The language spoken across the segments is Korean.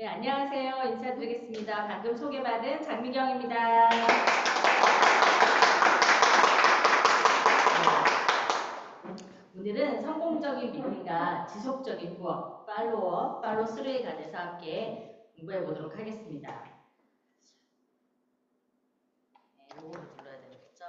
네, 안녕하세요. 인사드리겠습니다. 방금 소개받은 장미경입니다. 오늘은 성공적인 미팅과 지속적인 부업, 팔로워, 팔로스루에 관해서 함께 공부해 보도록 하겠습니다. 네, 요거를 눌러야 되겠죠?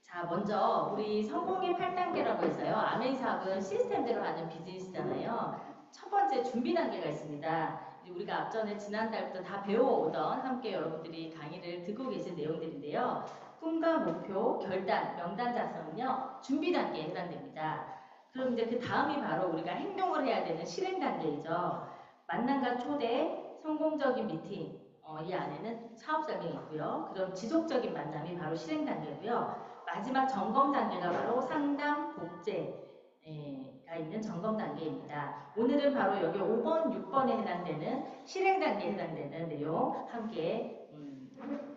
자, 먼저 우리 성공의 8단계라고 해서요. 아메이 사업은 시스템대로 하는 비즈니스잖아요. 첫 번째 준비 단계가 있습니다. 우리가 앞전에 지난달부터 다 배워오던 함께 여러분들이 강의를 듣고 계신 내용들인데요. 꿈과 목표, 결단, 명단 작성은요. 준비 단계에 해당됩니다. 그럼 이제 그 다음이 바로 우리가 행동을 해야 되는 실행 단계이죠. 만남과 초대, 성공적인 미팅, 이 안에는 사업 설명이 있고요. 그럼 지속적인 만남이 바로 실행 단계고요. 마지막 점검 단계가 바로 상담, 복제가 있는 점검 단계입니다. 오늘은 바로 여기 5번, 6번에 해당되는 실행 단계에 해당되는 내용 함께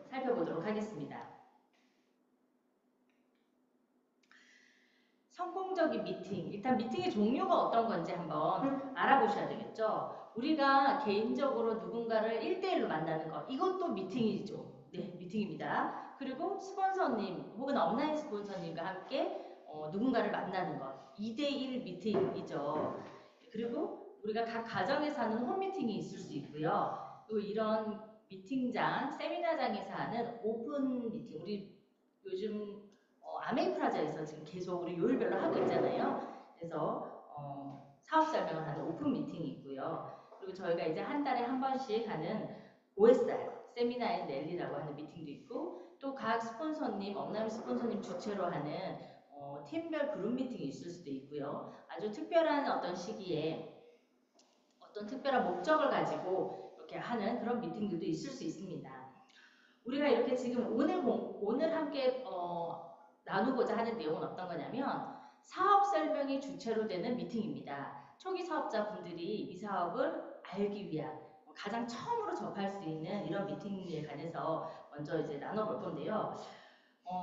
살펴보도록 하겠습니다. 성공적인 미팅. 일단 미팅의 종류가 어떤 건지 한번 알아보셔야 되겠죠. 우리가 개인적으로 누군가를 1대1로 만나는 것. 이것도 미팅이죠. 네, 미팅입니다. 그리고 스폰서님 혹은 온라인 스폰서님과 함께 누군가를 만나는 것. 2대1 미팅이죠. 그리고 우리가 각 가정에서 하는 홈미팅이 있을 수 있고요. 또 이런 미팅장, 세미나장에서 하는 오픈 미팅. 우리 요즘 아메이 프라자에서 지금 계속 우리 요일별로 하고 있잖아요. 그래서 사업 설명을 하는 오픈 미팅이 있고요. 그리고 저희가 이제 한 달에 한 번씩 하는 OSR, 세미나 앤 랠리라고 하는 미팅도 있고, 또 각 스폰서님, 업라인 스폰서님 주최로 하는 팀별 그룹 미팅이 있을 수도 있고요. 아주 특별한 어떤 시기에 어떤 특별한 목적을 가지고 이렇게 하는 그런 미팅들도 있을 수 있습니다. 우리가 이렇게 지금 오늘 함께 나누고자 하는 내용은 어떤 거냐면 사업 설명이 주체로 되는 미팅입니다. 초기 사업자분들이 이 사업을 알기 위한 가장 처음으로 접할 수 있는 이런 미팅에 관해서 먼저 이제 나눠볼 건데요.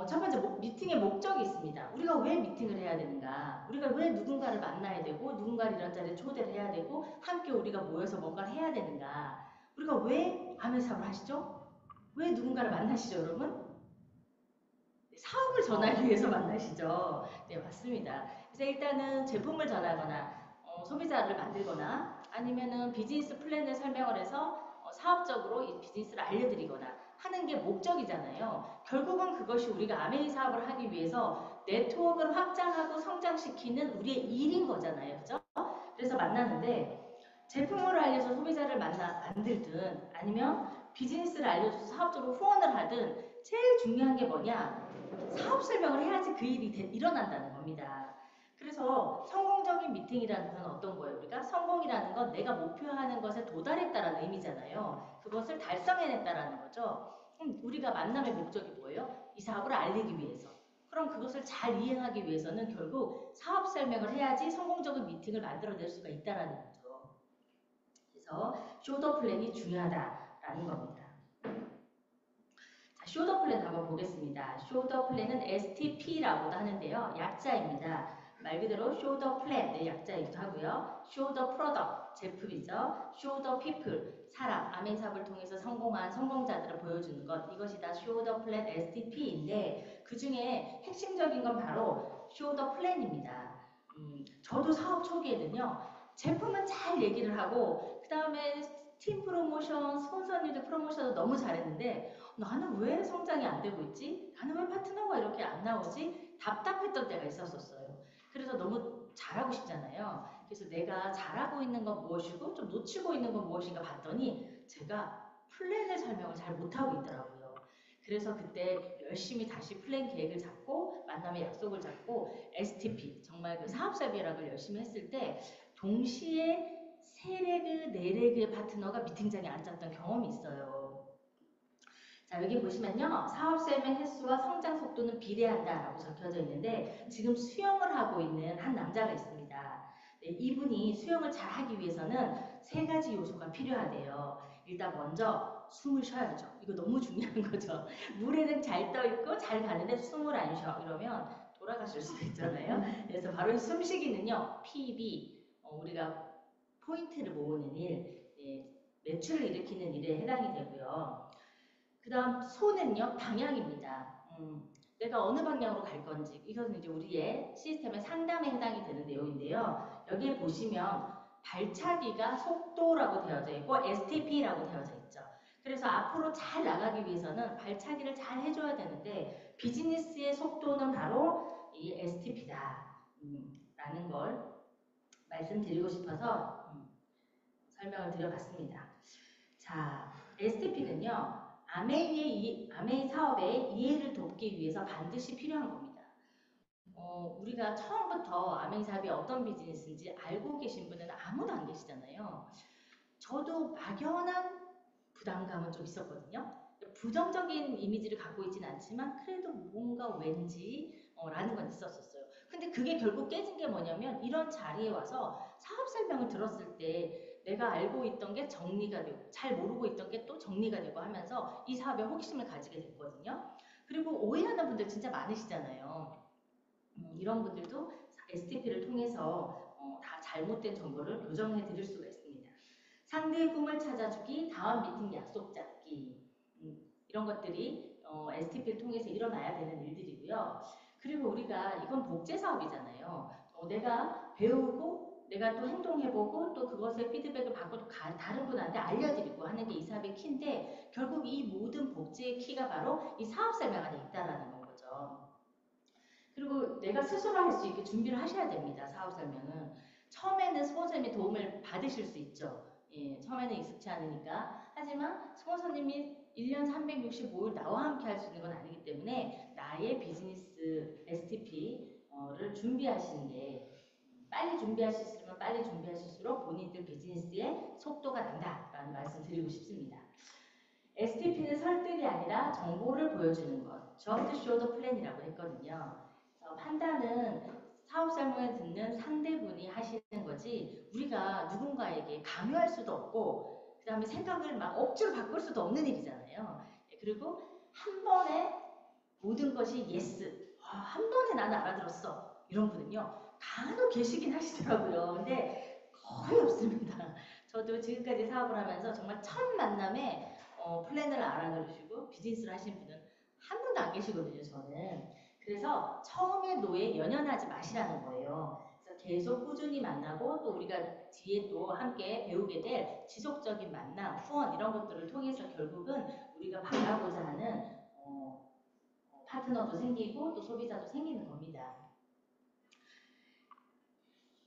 첫 번째 미팅의 목적이 있습니다. 우리가 왜 미팅을 해야 되는가? 우리가 왜 누군가를 만나야 되고 누군가를 이런 자리에 초대를 해야 되고 함께 우리가 모여서 뭔가를 해야 되는가? 우리가 왜 아메 사업을 하시죠? 왜 누군가를 만나시죠, 여러분? 사업을 전하기 위해서 만나시죠. 네, 맞습니다. 그래서 일단은 제품을 전하거나 소비자를 만들거나 아니면은 비즈니스 플랜을 설명을 해서 사업적으로 이 비즈니스를 알려드리거나 하는 게 목적이잖아요. 결국은 그것이 우리가 아메이 사업을 하기 위해서 네트워크를 확장하고 성장시키는 우리의 일인 거잖아요. 그죠? 그래서 만나는데 제품을 알려서 소비자를 만들든 아니면 비즈니스를 알려줘서 사업적으로 후원을 하든 제일 중요한 게 뭐냐? 사업 설명을 해야지 그 일이 일어난다는 겁니다. 그래서 성공적인 미팅이라는 건 어떤 거예요? 우리가 성공이라는 건 내가 목표하는 것에 도달했다라는 의미잖아요. 그것을 달성해냈다라는 거죠. 그럼 우리가 만남의 목적이 뭐예요? 이 사업을 알리기 위해서. 그럼 그것을 잘 이행하기 위해서는 결국 사업 설명을 해야지 성공적인 미팅을 만들어낼 수가 있다라는 거죠. 그래서 쇼더 플랜이 중요하다라는 겁니다. 자, 쇼더 플랜 한번 보겠습니다. 쇼더 플랜은 STP라고도 하는데요. 약자입니다. 말 그대로 쇼더 플랜의 약자이기도 하고요. 쇼더 프로덕트, 제품이죠. 쇼더 피플, 사람, 아멘 사업을 통해서 성공한 성공자들을 보여주는 것. 이것이 다 쇼더 플랜 STP인데 그 중에 핵심적인 건 바로 쇼더 플랜입니다. 저도 사업 초기에는요. 제품은 잘 얘기를 하고 그 다음에 팀 프로모션, 스폰서님들 프로모션도 너무 잘했는데 나는 왜 성장이 안 되고 있지? 나는 왜 파트너가 이렇게 안 나오지? 답답했던 때가 있었어요. 그래서 너무 잘하고 싶잖아요. 그래서 내가 잘하고 있는 건 무엇이고 좀 놓치고 있는 건 무엇인가 봤더니 제가 플랜을 설명을 잘 못하고 있더라고요. 그래서 그때 열심히 다시 플랜 계획을 잡고 만남의 약속을 잡고 STP 정말 그 사업사비락을 열심히 했을 때 동시에 3레그, 4레그의 파트너가 미팅장에 앉았던 경험이 있어요. 자, 여기 보시면요. 사업 설명 횟수와 성장 속도는 비례한다라고 적혀져 있는데 지금 수영을 하고 있는 한 남자가 있습니다. 네, 이분이 수영을 잘 하기 위해서는 3가지 요소가 필요하대요. 일단 먼저 숨을 쉬어야죠. 이거 너무 중요한 거죠. 물에는 잘 떠 있고 잘 가는데 숨을 안 쉬어. 이러면 돌아가실 수도 있잖아요. 그래서 바로 이 숨쉬기는요, PB, 우리가 포인트를 모으는 일, 매출을 일으키는 일에 해당이 되고요. 그 다음 소는요, 방향입니다. 내가 어느 방향으로 갈 건지, 이것은 이제 우리의 시스템의 상담에 해당이 되는 내용인데요. 여기에 보시면 발차기가 속도라고 되어져 있고 STP라고 되어져 있죠. 그래서 앞으로 잘 나가기 위해서는 발차기를 잘 해줘야 되는데 비즈니스의 속도는 바로 이 STP다 라는 걸 말씀드리고 싶어서 설명을 드려봤습니다. 자, STP는요. 아메이 사업의 이해를 돕기 위해서 반드시 필요한 겁니다. 우리가 처음부터 아메이 사업이 어떤 비즈니스인지 알고 계신 분은 아무도 안 계시잖아요. 저도 막연한 부담감은 좀 있었거든요. 부정적인 이미지를 갖고 있진 않지만 그래도 뭔가 왠지 라는 건 있었어요. 근데 그게 결국 깨진 게 뭐냐면 이런 자리에 와서 사업 설명을 들었을 때 내가 알고 있던 게 정리가 되고 잘 모르고 있던 게 또 정리가 되고 하면서 이 사업에 호기심을 가지게 됐거든요. 그리고 오해하는 분들 진짜 많으시잖아요. 이런 분들도 STP를 통해서 다 잘못된 정보를 교정해 드릴 수가 있습니다. 상대의 꿈을 찾아주기, 다음 미팅 약속 잡기 이런 것들이 STP를 통해서 일어나야 되는 일들이고요. 그리고 우리가 이건 복제 사업이잖아요. 내가 배우고 내가 또 행동해보고 또 그것의 피드백을 받고 또 다른 분한테 알려드리고 하는 게 이 사업의 키인데 결국 이 모든 복제의 키가 바로 이 사업 설명 안에 있다라는 거죠. 그리고 내가 스스로 할 수 있게 준비를 하셔야 됩니다. 사업 설명은. 처음에는 스폰서님의 도움을 받으실 수 있죠. 예, 처음에는 익숙치 않으니까. 하지만 스폰서님이 1년 365일 나와 함께 할 수 있는 건 아니기 때문에 나의 비즈니스 STP를 준비하시는 게 빨리 준비할 수 있으면 빨리 준비하실수록 본인들 비즈니스의 속도가 난다라는 말씀 드리고 싶습니다. STP는 설득이 아니라 정보를 보여주는 것, Just Show the Plan이라고 했거든요. 판단은 사업 설명을 듣는 상대분이 하시는 거지 우리가 누군가에게 강요할 수도 없고 그 다음에 생각을 막 억지로 바꿀 수도 없는 일이잖아요. 그리고 한 번에 모든 것이 yes, 한 번에 나는 알아들었어 이런 분은요 간혹 계시긴 하시더라고요. 근데 거의 없습니다. 저도 지금까지 사업을 하면서 정말 첫 만남에 플랜을 알아들으시고 비즈니스를 하신 분은 한 분도 안 계시거든요. 저는. 그래서 처음에 노예 연연하지 마시라는 거예요. 그래서 계속 꾸준히 만나고 또 우리가 뒤에 또 함께 배우게 될 지속적인 만남, 후원 이런 것들을 통해서 결국은 우리가 바라고자 하는 파트너도 생기고 또 소비자도 생기는 겁니다.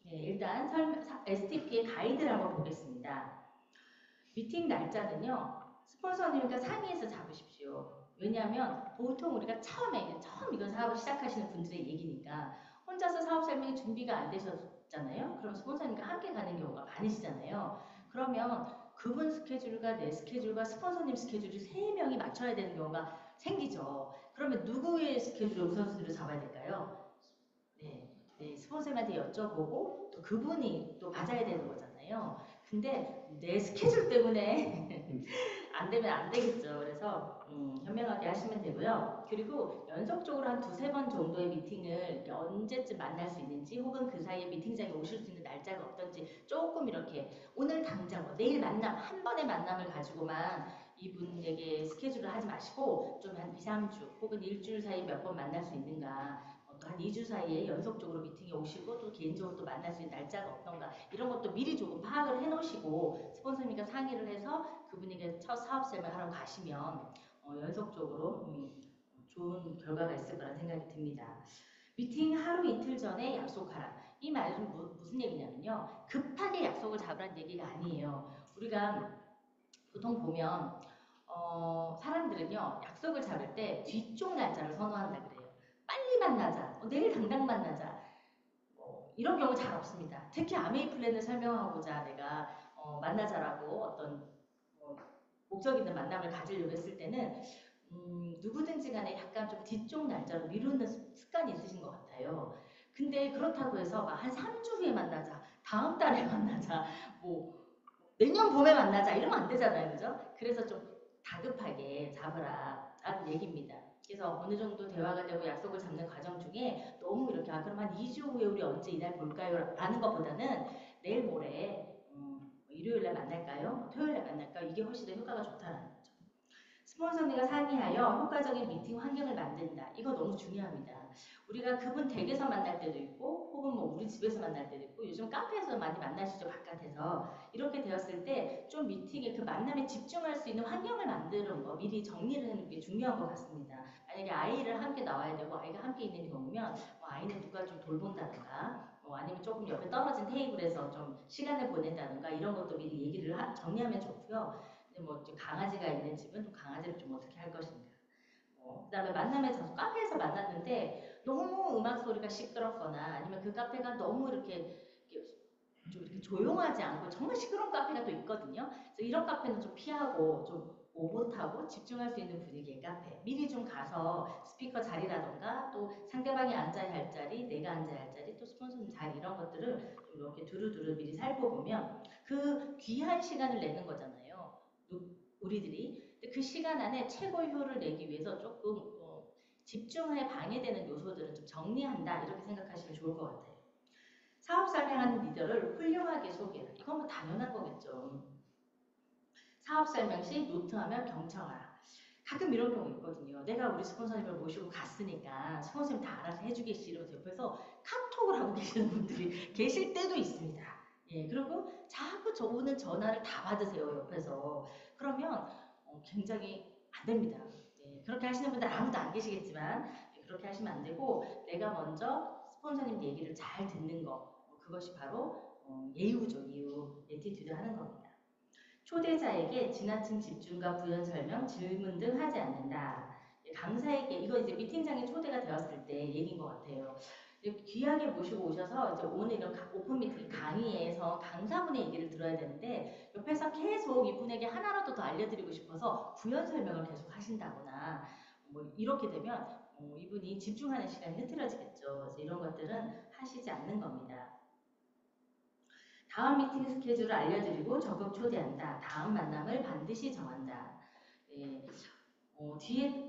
네, 일단 STP의 가이드를 한번 보겠습니다. 미팅 날짜는요. 스폰서님과 상의해서 잡으십시오. 왜냐하면 보통 우리가 처음 이건 사업을 시작하시는 분들의 얘기니까 혼자서 사업 설명이 준비가 안 되셨잖아요. 그럼 스폰서님과 함께 가는 경우가 많으시잖아요. 그러면 그분 스케줄과 내 스케줄과 스폰서님 스케줄이 3명이 맞춰야 되는 경우가 생기죠. 그러면 누구의 스케줄을 우선순위로 잡아야 될까요? 네, 스폰서님한테 여쭤보고 또 그분이 또 맞아야 되는 거잖아요. 근데 내 스케줄 때문에 안 되면 안 되겠죠. 그래서 현명하게 하시면 되고요. 그리고 연속적으로 한 2-3번 정도의 미팅을 언제쯤 만날 수 있는지 혹은 그 사이에 미팅장에 오실 수 있는 날짜가 어떤지 조금 이렇게 오늘 당장 내일 만남 한 번의 만남을 가지고만 이분에게 스케줄을 하지 마시고 좀 한 2-3주 혹은 일주일 사이에 몇 번 만날 수 있는가 또 한 2주 사이에 연속적으로 미팅에 오시고 또 개인적으로 또 만날 수 있는 날짜가 어떤가 이런 것도 미리 조금 파악을 해놓으시고 스폰서님과 상의를 해서 그분에게 첫 사업 설명하러 가시면 연속적으로 좋은 결과가 있을 거라는 생각이 듭니다. 미팅 하루 이틀 전에 약속하라. 이 말은 무슨 얘기냐면요. 급하게 약속을 잡으라는 얘기가 아니에요. 우리가 보통 보면 사람들은요. 약속을 잡을 때 뒤쪽 날짜를 선호한다 그래요. 빨리 만나자. 내일 당장 만나자. 이런 경우 잘 없습니다. 특히 아메이 플랜을 설명하고자 내가 만나자라고 어떤 목적 있는 만남을 가지려고 했을 때는 누구든지 간에 약간 좀 뒤쪽 날짜로 미루는 습관이 있으신 것 같아요. 근데 그렇다고 해서 한 3주 후에 만나자, 다음 달에 만나자, 뭐 내년 봄에 만나자 이러면 안 되잖아요. 그죠? 그래서 좀 다급하게 잡으라 라는 얘기입니다. 그래서 어느 정도 대화가 되고 약속을 잡는 과정 중에 너무 이렇게 그럼 한 2주 후에 우리 언제 이날 볼까요? 라는 것보다는 내일 모레 일요일날 만날까요? 토요일날 만날까요? 이게 훨씬 더 효과가 좋다는 거죠. 스폰서님과 상의하여 효과적인 미팅 환경을 만든다. 이거 너무 중요합니다. 우리가 그분 댁에서 만날 때도 있고 혹은 뭐 우리 집에서 만날 때도 있고 요즘 카페에서 많이 만나시죠, 바깥에서. 이렇게 되었을 때 좀 미팅에 그 만남에 집중할 수 있는 환경을 만드는 거 미리 정리를 하는 게 중요한 것 같습니다. 만약에 아이를 함께 나와야 되고 아이가 함께 있는 경우면 아이는 누가 좀 돌본다든가 아니면 조금 옆에 떨어진 테이블에서 좀 시간을 보낸다든가 이런 것도 미리 얘기를 정리하면 좋고요. 근데 뭐 강아지가 있는 집은 좀 강아지를 좀 어떻게 할 것인가. 그다음에 만남의 장소 카페에서 만났는데 너무 음악 소리가 시끄럽거나 아니면 그 카페가 너무 좀 이렇게 조용하지 않고 정말 시끄러운 카페가 또 있거든요. 그래서 이런 카페는 좀 피하고 좀 오붓하고 집중할 수 있는 분위기의 카페. 미리 좀 가서 스피커 자리라던가 또 상대방이 앉아야 할 자리, 내가 앉아야 할 자리, 또 스폰서님 자리 이런 것들을 좀 이렇게 두루두루 미리 살펴보면 그 귀한 시간을 내는 거잖아요. 우리들이. 근데 그 시간 안에 최고 효율을 내기 위해서 조금 집중에 방해되는 요소들은 좀 정리한다 이렇게 생각하시면 좋을 것 같아요. 사업 설명하는 리더를 훌륭하게 소개해라. 이건 뭐 당연한 거겠죠. 사업 설명 시 노트하며 경청하라. 가끔 이런 경우 있거든요. 내가 우리 스폰서님을 모시고 갔으니까 스폰서님 다 알아서 해주겠지 이러면서 옆에서 카톡을 하고 계시는 분들이 계실 때도 있습니다. 예, 그리고 자꾸 오는 전화를 다 받으세요, 옆에서. 그러면 굉장히 안 됩니다. 예, 그렇게 하시는 분들 아무도 안 계시겠지만 그렇게 하시면 안 되고 내가 먼저 스폰서님 얘기를 잘 듣는 거 그것이 바로 예우죠. 예우, 에티튜드 하는 겁니다. 초대자에게 지나친 집중과 부연 설명, 질문 등 하지 않는다. 강사에게 이거 이제 미팅장에 초대가 되었을 때 얘기인 것 같아요. 귀하게 모시고 오셔서 이제 오늘 이런 오픈 미팅 강의에서 강사분의 얘기를 들어야 되는데 옆에서 계속 이분에게 하나라도 더 알려드리고 싶어서 부연 설명을 계속 하신다거나 뭐 이렇게 되면 이분이 집중하는 시간이 흐트러지겠죠. 그래서 이런 것들은 하시지 않는 겁니다. 다음 미팅 스케줄을 알려드리고 적극 초대한다. 다음 만남을 반드시 정한다. 예,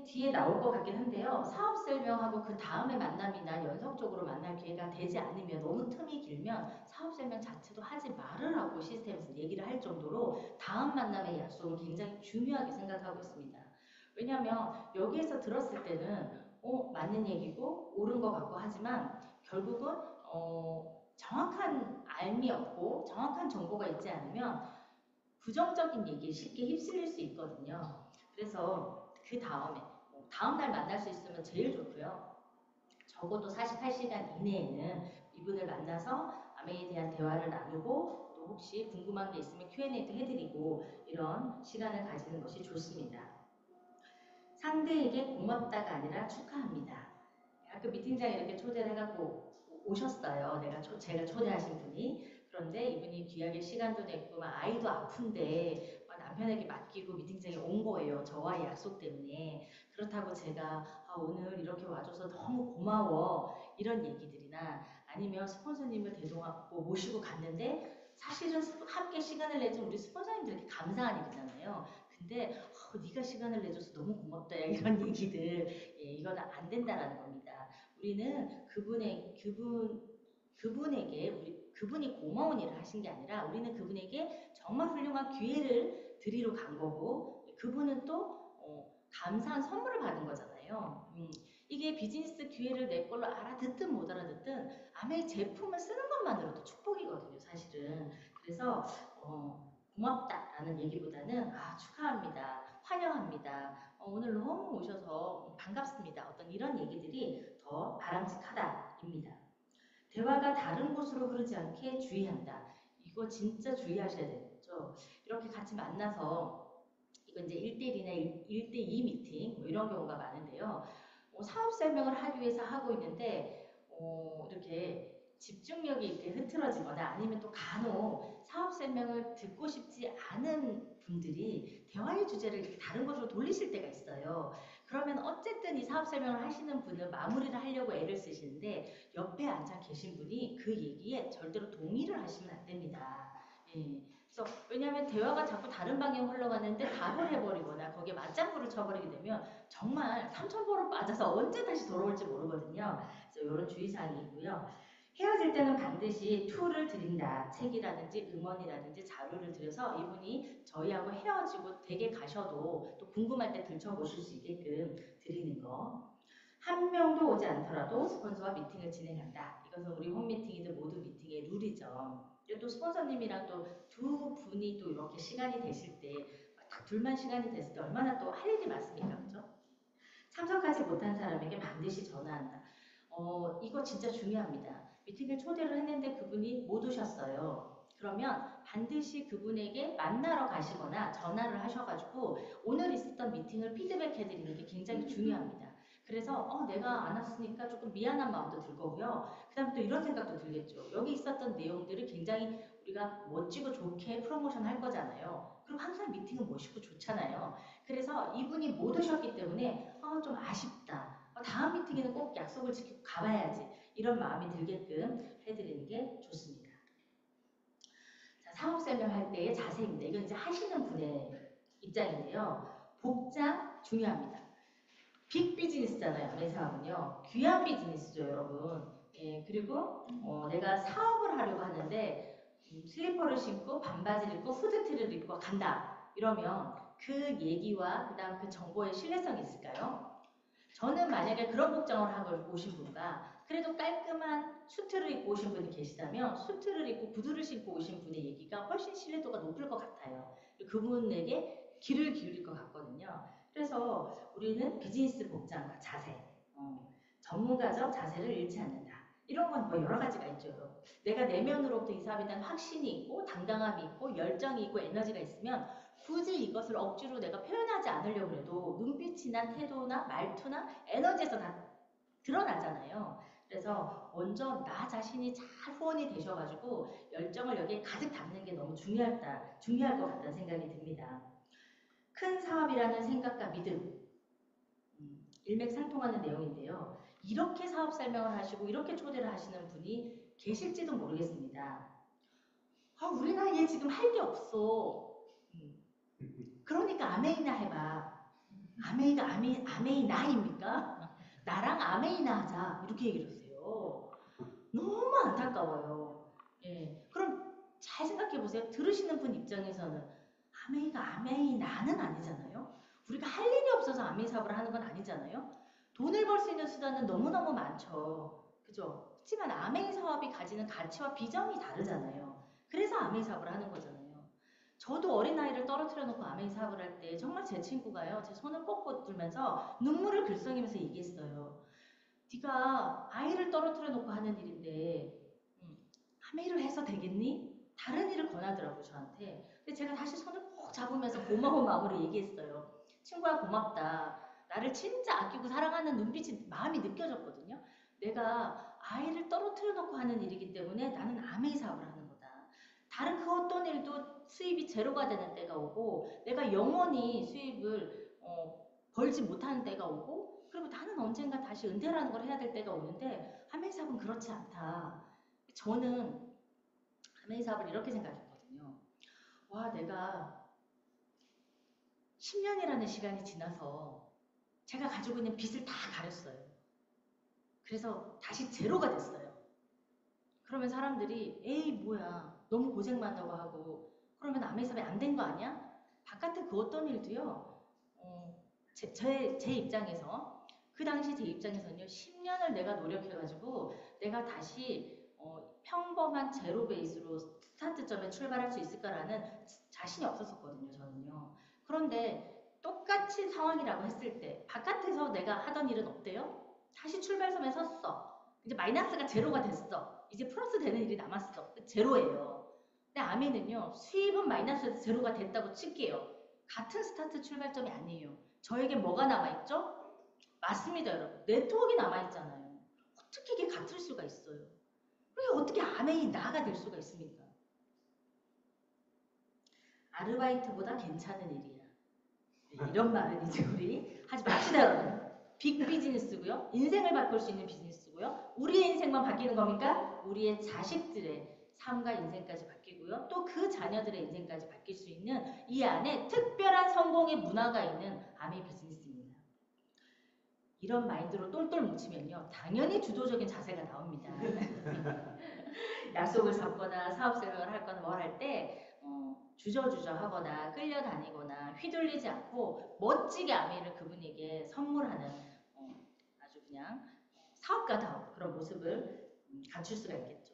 뒤에 나올 것 같긴 한데요. 사업 설명하고 그 다음에 만남이나 연속적으로 만날 기회가 되지 않으면 너무 틈이 길면 사업 설명 자체도 하지 말으라고 시스템에서 얘기를 할 정도로 다음 만남의 약속은 굉장히 중요하게 생각하고 있습니다. 왜냐하면 여기에서 들었을 때는 맞는 얘기고 옳은 것 같고 하지만 결국은 정확한 알미 없고 정확한 정보가 있지 않으면 부정적인 얘기에 쉽게 휩쓸릴 수 있거든요. 그래서 그 다음에 다음 날 만날 수 있으면 제일 좋고요. 적어도 48시간 이내에는 이분을 만나서 아메에 대한 대화를 나누고 또 혹시 궁금한 게 있으면 Q&A도 해드리고 이런 시간을 가지는 것이 좋습니다. 상대에게 고맙다가 아니라 축하합니다. 아까 미팅장에 이렇게 초대를 해갖고 오셨어요. 제가 초대하신 분이. 그런데 이분이 귀하게 시간도 냈고 아이도 아픈데 남편에게 맡기고 미팅장에 온 거예요. 저와의 약속 때문에. 그렇다고 제가 오늘 이렇게 와줘서 너무 고마워 이런 얘기들이나 아니면 스폰서님을 대동하고 모시고 갔는데 사실은 함께 시간을 내준 우리 스폰서님들에게 감사한 일이잖아요. 근데 네가 시간을 내줘서 너무 고맙다 이런 얘기들 이건 안 된다라는 겁니다. 우리는 그분에게 그분이 고마운 일을 하신 게 아니라 우리는 그분에게 정말 훌륭한 기회를 드리러 간 거고 그분은 또 감사한 선물을 받은 거잖아요. 이게 비즈니스 기회를 내 걸로 알아듣든 못 알아듣든 아메이 제품을 쓰는 것만으로도 축복이거든요, 사실은. 그래서 고맙다라는 얘기보다는 축하합니다. 환영합니다. 오늘 너무 오셔서 반갑습니다. 어떤 이런 얘기들이 더 바람직하다입니다. 대화가 다른 곳으로 흐르지 않게 주의한다. 이거 진짜 주의하셔야 되겠죠. 이렇게 같이 만나서 이거 이제 1대1이나 1대2 미팅 이런 경우가 많은데요. 사업 설명을 하기 위해서 하고 있는데 이렇게 집중력이 이렇게 흐트러지거나 아니면 또 간혹 사업 설명을 듣고 싶지 않은 분들이 대화의 주제를 이렇게 다른 곳으로 돌리실 때가 있어요. 그러면 어쨌든 이 사업 설명을 하시는 분은 마무리를 하려고 애를 쓰시는데 옆에 앉아 계신 분이 그 얘기에 절대로 동의를 하시면 안 됩니다. 예, 그래서 왜냐하면 대화가 자꾸 다른 방향 흘러가는데 답을 해버리거나 거기에 맞장구를 쳐버리게 되면 정말 삼천포로 빠져서 언제 다시 돌아올지 모르거든요. 그래서 이런 주의사항이 있고요. 헤어질 때는 반드시 툴을 드린다. 책이라든지 음원이라든지 자료를 드려서 이분이 저희하고 헤어지고 댁에 가셔도 또 궁금할 때 들춰보실 수 있게끔 드리는 거. 한 명도 오지 않더라도 스폰서와 미팅을 진행한다. 이것은 우리 홈미팅이든 모든 미팅의 룰이죠. 그리고 또 스폰서님이랑 또 두 분이 또 이렇게 시간이 되실 때, 딱 둘만 시간이 됐을 때 얼마나 또 할 일이 많습니까? 그죠? 참석하지 못한 사람에게 반드시 전화한다. 이거 진짜 중요합니다. 미팅을 초대를 했는데 그분이 못 오셨어요. 그러면 반드시 그분에게 만나러 가시거나 전화를 하셔가지고 오늘 있었던 미팅을 피드백해드리는 게 굉장히 중요합니다. 그래서 내가 안 왔으니까 조금 미안한 마음도 들 거고요. 그 다음에 또 이런 생각도 들겠죠. 여기 있었던 내용들을 굉장히 우리가 멋지고 좋게 프로모션 할 거잖아요. 그럼 항상 미팅은 멋있고 좋잖아요. 그래서 이분이 못 오셨기 때문에 좀 아쉽다. 다음 미팅에는 꼭 약속을 지키고 가봐야지. 이런 마음이 들게끔 해드리는 게 좋습니다. 자, 사업 설명할 때의 자세입니다. 이건 이제 하시는 분의 입장인데요. 복장 중요합니다. 빅 비즈니스잖아요. 연애 사업은요. 귀한 비즈니스죠, 여러분. 예, 그리고 내가 사업을 하려고 하는데 슬리퍼를 신고 반바지를 입고 후드티를 입고 간다. 이러면 그 얘기와 그 다음 그 정보의 신뢰성이 있을까요? 저는 만약에 그런 복장을 하고 오신 분과 그래도 깔끔한 수트를 입고 오신 분이 계시다면 수트를 입고 구두를 신고 오신 분의 얘기가 훨씬 신뢰도가 높을 것 같아요. 그분에게 귀를 기울일 것 같거든요. 그래서 우리는 비즈니스 복장과 자세, 전문가적 자세를 잃지 않는다. 이런 건 뭐 여러 가지가 있죠. 내가 내면으로부터 이 사업에 대한 확신이 있고 당당함이 있고 열정이 있고 에너지가 있으면 굳이 이것을 억지로 내가 표현하지 않으려고 해도 눈빛이나 태도나 말투나 에너지에서 다 드러나잖아요. 그래서 먼저 나 자신이 잘 후원이 되셔가지고 열정을 여기에 가득 담는 게 너무 중요할 것 같다는 생각이 듭니다. 큰 사업이라는 생각과 믿음, 일맥상통하는 내용인데요. 이렇게 사업 설명을 하시고 이렇게 초대를 하시는 분이 계실지도 모르겠습니다. 우리 나이에 지금 할 게 없어. 그러니까 아메이나 해봐. 아메이가 아메이나입니까? 나랑 아메이나 하자. 이렇게 얘기를 했어요. 너무 안타까워요. 예. 그럼 잘 생각해 보세요. 들으시는 분 입장에서는 아메이가 아메이나는 아니잖아요. 우리가 할 일이 없어서 아메이 사업을 하는 건 아니잖아요. 돈을 벌 수 있는 수단은 너무너무 많죠. 그죠? 그렇지만 아메이 사업이 가지는 가치와 비전이 다르잖아요. 그래서 아메이 사업을 하는 거잖아요. 저도 어린아이를 떨어뜨려 놓고 아메이 사업을 할 때 정말 제 친구가요. 제 손을 꼭 붙들면서 눈물을 글썽이면서 얘기했어요. 네가 아이를 떨어뜨려 놓고 하는 일인데 아메이를 해서 되겠니? 다른 일을 권하더라고요, 저한테. 근데 제가 다시 손을 꼭 잡으면서 고마운 마음으로 얘기했어요. 친구야, 고맙다. 나를 진짜 아끼고 사랑하는 눈빛이, 마음이 느껴졌거든요. 내가 아이를 떨어뜨려 놓고 하는 일이기 때문에 나는 아메이 사업을 하는 거다. 다른 그 어떤 일도 수입이 제로가 되는 때가 오고 내가 영원히 수입을 벌지 못하는 때가 오고 그리고 나는 언젠가 다시 은퇴라는 걸 해야 될 때가 오는데 아메이 사업은 그렇지 않다. 저는 아메이 사업을 이렇게 생각했거든요. 와, 내가 10년이라는 시간이 지나서 제가 가지고 있는 빚을 다 가렸어요. 그래서 다시 제로가 됐어요. 그러면 사람들이 에이 뭐야 너무 고생 많다고 하고 그러면 아메이 사업이 안 된 거 아니야? 바깥에 그 어떤 일도요. 제 입장에서 그 당시 제 입장에서는요. 10년을 내가 노력해가지고 내가 다시 평범한 제로 베이스로 스타트점에 출발할 수 있을까라는 자신이 없었거든요. 저는요. 그런데 똑같이 상황이라고 했을 때 바깥에서 내가 하던 일은 어때요? 다시 출발선에 섰어. 이제 마이너스가 제로가 됐어. 이제 플러스 되는 일이 남았어. 제로예요. 근데 아메는요. 수입은 마이너스에서 제로가 됐다고 칠게요. 같은 스타트 출발점이 아니에요. 저에게 뭐가 남아있죠? 맞습니다, 여러분. 네트워크가 남아있잖아요. 어떻게 이게 같을 수가 있어요? 그리고 어떻게 아메이 나가 될 수가 있습니까? 아르바이트보다 괜찮은 일이야. 이런 말은 이제 우리 하지 맙시다, 여러분. 빅 비즈니스고요. 인생을 바꿀 수 있는 비즈니스고요. 우리의 인생만 바뀌는 겁니까? 우리의 자식들의 삶과 인생까지 바뀌고요. 되고요. 또 그 자녀들의 인생까지 바뀔 수 있는 이 안에 특별한 성공의 문화가 있는 아메 비즈니스입니다. 이런 마인드로 똘똘 뭉치면요. 당연히 주도적인 자세가 나옵니다. 약속을 잡거나 사업 설명을 할 거나 뭘 할 때 주저주저 하거나 끌려다니거나 휘둘리지 않고 멋지게 아메이를 그분에게 선물하는 아주 그냥 사업가다운 그런 모습을 갖출 수가 있겠죠.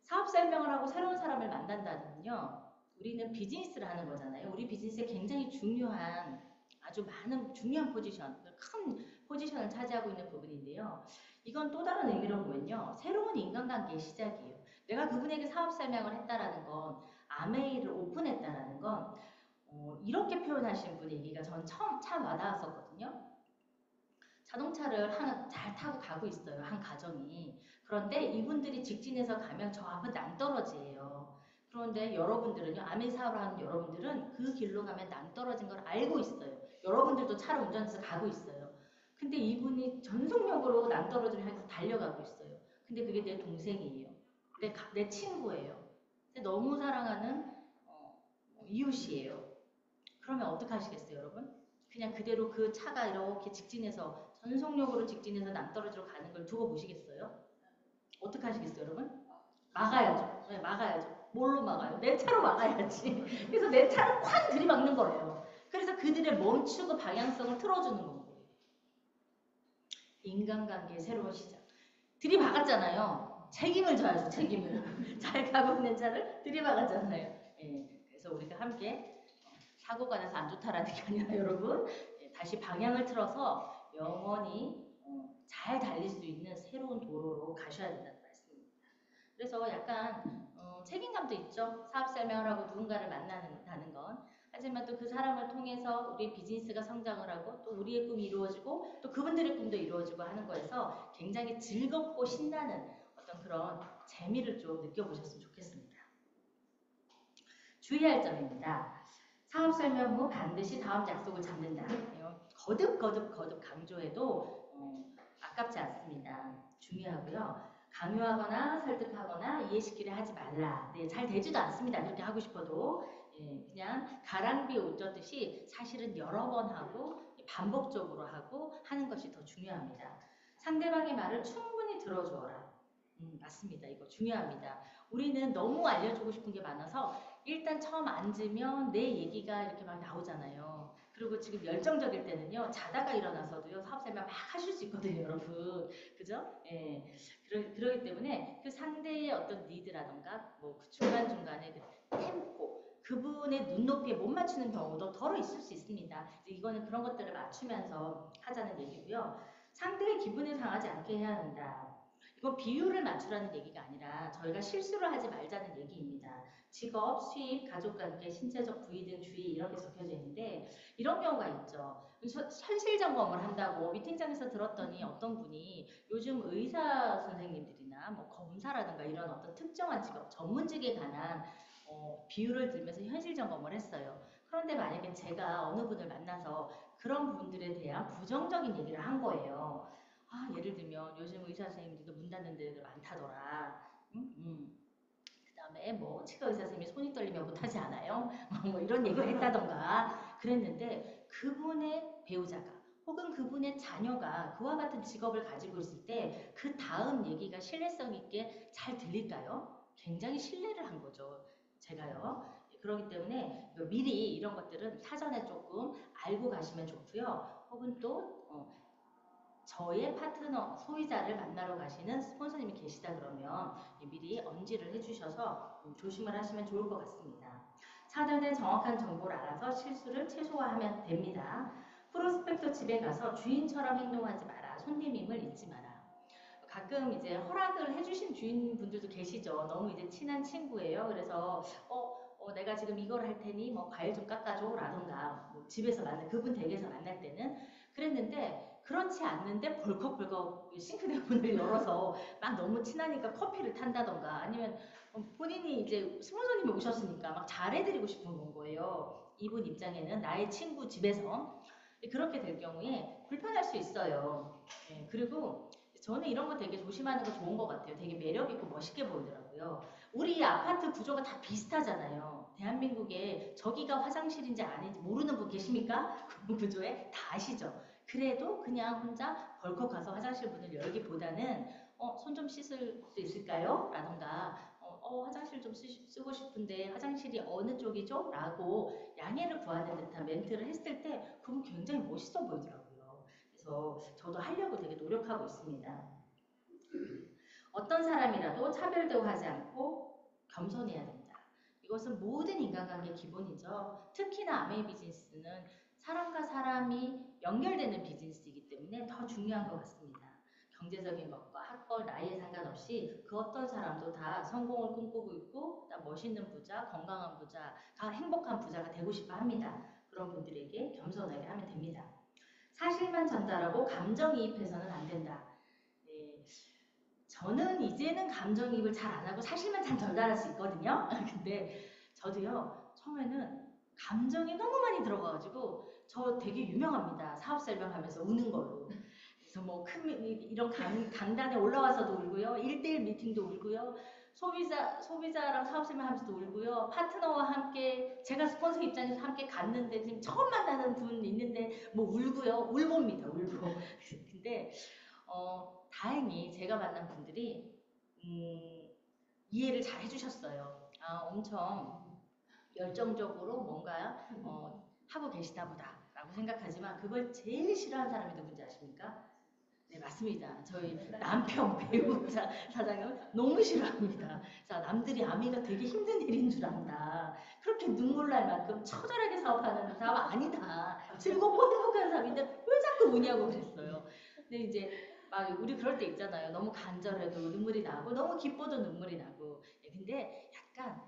사업 설명을 하고 새로운 사람을 만난다는요. 우리는 비즈니스를 하는 거잖아요. 우리 비즈니스에 굉장히 중요한 아주 많은 중요한 포지션, 큰 포지션을 차지하고 있는 부분인데요. 이건 또 다른 의미로 보면요. 새로운 인간관계의 시작이에요. 내가 그분에게 사업 설명을 했다라는 건 아메이를 오픈했다라는 건 이렇게 표현하시는 분의 얘기가 전 처음 참 와닿았었거든요. 자동차를 잘 타고 가고 있어요. 한 가정이. 그런데 이분들이 직진해서 가면 저 앞은 낭떠러지예요. 그런데 여러분들은요. 아메이 사업을 하는 여러분들은 그 길로 가면 낭떠러진 걸 알고 있어요. 여러분들도 차를 운전해서 가고 있어요. 근데 이분이 전속력으로 낭떠러지를 향해서 달려가고 있어요. 근데 그게 내 동생이에요. 내 친구예요. 너무 사랑하는 이웃이에요. 그러면 어떻게 하시겠어요, 여러분? 그냥 그대로 그 차가 이렇게 직진해서 전속력으로 직진해서 낭떠러지로 가는 걸 두고 보시겠어요? 어떻게 하시겠어요, 여러분? 막아야죠. 네, 막아야죠. 뭘로 막아요? 내 차로 막아야지. 그래서 내 차를 콱 들이막는 거예요. 그래서 그들의 멈추고 방향성을 틀어주는 거예요. 인간관계의 새로운 시작. 들이박았잖아요. 책임을 져야죠. 책임을. 잘 가고 있는 차를 들이박았잖아요. 예, 그래서 우리가 함께 사고가 나서 안 좋다라는 게 아니라 여러분 다시 방향을 틀어서 영원히 잘 달릴 수 있는 새로운 도로로 가셔야 된다는 말씀입니다. 그래서 약간 책임감도 있죠. 사업 설명을 하고 누군가를 만나는 건. 하지만 또 그 사람을 통해서 우리의 비즈니스가 성장을 하고 또 우리의 꿈이 이루어지고 또 그분들의 꿈도 이루어지고 하는 거에서 굉장히 즐겁고 신나는 어떤 그런 재미를 좀 느껴보셨으면 좋겠습니다. 주의할 점입니다. 사업 설명 후 반드시 다음 약속을 잡는다. 거듭 강조해도 아깝지 않습니다. 중요하고요. 강요하거나 설득하거나 이해시키려 하지 말라. 네, 잘 되지도 않습니다. 그렇게 하고 싶어도 그냥 가랑비에 옷 젖듯이 사실은 여러 번 하고 반복적으로 하고 하는 것이 더 중요합니다. 상대방의 말을 충분히 들어주어라. 맞습니다. 이거 중요합니다. 우리는 너무 알려주고 싶은 게 많아서 일단 처음 앉으면 내 얘기가 이렇게 막 나오잖아요. 그리고 지금 열정적일 때는요. 자다가 일어나서도요. 사업 설명 막 하실 수 있거든요. 여러분. 그죠? 예. 그러기 때문에 그 상대의 어떤 니드라던가 뭐그 중간중간에 그 템포 그분의 눈높이에 못 맞추는 경우도 덜어 있을 수 있습니다. 이거는 그런 것들을 맞추면서 하자는 얘기고요. 상대의 기분을 상하지 않게 해야 한다. 이건 비율을 맞추라는 얘기가 아니라 저희가 실수를 하지 말자는 얘기입니다. 직업, 수입, 가족관계, 신체적 부위 등 주의 이렇게 적혀져 있는데 이런 경우가 있죠. 현실 점검을 한다고 미팅장에서 들었더니 어떤 분이 요즘 의사 선생님들이나 뭐 검사라든가 이런 어떤 특정한 직업, 전문직에 관한 비율을 들면서 현실 점검을 했어요. 그런데 만약에 제가 어느 분을 만나서 그런 분들에 대한 부정적인 얘기를 한 거예요. 예를 들면 요즘 의사 선생님들도 문 닫는 데들 많다더라. 그 다음에 뭐 치과 의사 선생님이 손이 떨리면 못하지 않아요? 뭐 이런 얘기를 했다던가 그랬는데 그분의 배우자가 혹은 그분의 자녀가 그와 같은 직업을 가지고 있을 때 그 다음 얘기가 신뢰성 있게 잘 들릴까요? 굉장히 신뢰를 한 거죠. 제가요. 그렇기 때문에 미리 이런 것들은 사전에 조금 알고 가시면 좋고요. 혹은 또 저의 파트너, 소유자를 만나러 가시는 스폰서님이 계시다 그러면 미리 언지를 해주셔서 조심을 하시면 좋을 것 같습니다. 사전에 정확한 정보를 알아서 실수를 최소화하면 됩니다. 프로스펙터 집에 가서 주인처럼 행동하지 마라. 손님임을 잊지 마라. 가끔 이제 허락을 해주신 주인분들도 계시죠. 너무 이제 친한 친구예요. 그래서 내가 지금 이걸 할 테니 뭐 과일 좀 깎아줘 라던가 뭐 집에서 그분 댁에서 만날 때는 그랬는데 그렇지 않는데 벌컥벌컥 싱크대 문을 열어서 막 너무 친하니까 커피를 탄다던가 아니면 본인이 이제 스폰서님이 오셨으니까 막 잘해드리고 싶은 건 거예요. 이분 입장에는 나의 친구 집에서 그렇게 될 경우에 불편할 수 있어요. 그리고 저는 이런 거 되게 조심하는 거 좋은 것 같아요. 되게 매력 있고 멋있게 보이더라고요. 우리 아파트 구조가 다 비슷하잖아요. 대한민국에 저기가 화장실인지 아닌지 모르는 분 계십니까? 그 구조에 다 아시죠? 그래도 그냥 혼자 벌컥 가서 화장실 문을 열기보다는 손 좀 씻을 수 있을까요? 라던가 화장실 좀 쓰고 싶은데 화장실이 어느 쪽이죠? 라고 양해를 구하는 듯한 멘트를 했을 때 그분 굉장히 멋있어 보이더라고요. 그래서 저도 하려고 되게 노력하고 있습니다. 어떤 사람이라도 차별대우하지 않고 겸손해야 된다. 이것은 모든 인간관계 기본이죠. 특히나 아메이 비즈니스는 사람과 사람이 연결되는 비즈니스이기 때문에 더 중요한 것 같습니다. 경제적인 것과 학벌, 나이에 상관없이 그 어떤 사람도 다 성공을 꿈꾸고 있고 멋있는 부자, 건강한 부자, 행복한 부자가 되고 싶어 합니다. 그런 분들에게 겸손하게 하면 됩니다. 사실만 전달하고 감정이입해서는 안 된다. 네, 저는 이제는 감정이입을 잘 안 하고 사실만 잘 전달할 수 있거든요. 근데 저도요, 처음에는 감정이 너무 많이 들어가가지고 저 되게 유명합니다. 사업 설명하면서 우는 걸로. 그래서 뭐 이런 강단에 올라와서도 울고요. 1대1 미팅도 울고요. 소비자랑 사업 설명하면서도 울고요. 파트너와 함께 제가 스폰서 입장에서 함께 갔는데 지금 처음 만나는 분 있는데 뭐 울고요. 울봅니다. 울고. 근데 다행히 제가 만난 분들이 이해를 잘 해주셨어요. 엄청 열정적으로 뭔가 하고 계시다 보다 라고 생각하지만 그걸 제일 싫어하는 사람이 누군지 아십니까? 네, 맞습니다. 저희 남편 배우자 사장님은 너무 싫어합니다. 자, 남들이 아미가 되게 힘든 일인 줄 안다. 그렇게 눈물 날 만큼 처절하게 사업하는 사람 아니다. 즐겁고 행복한 사람인데 왜 자꾸 우냐고 그랬어요. 근데 이제 막 우리 그럴 때 있잖아요. 너무 간절해도 눈물이 나고 너무 기뻐도 눈물이 나고. 근데 약간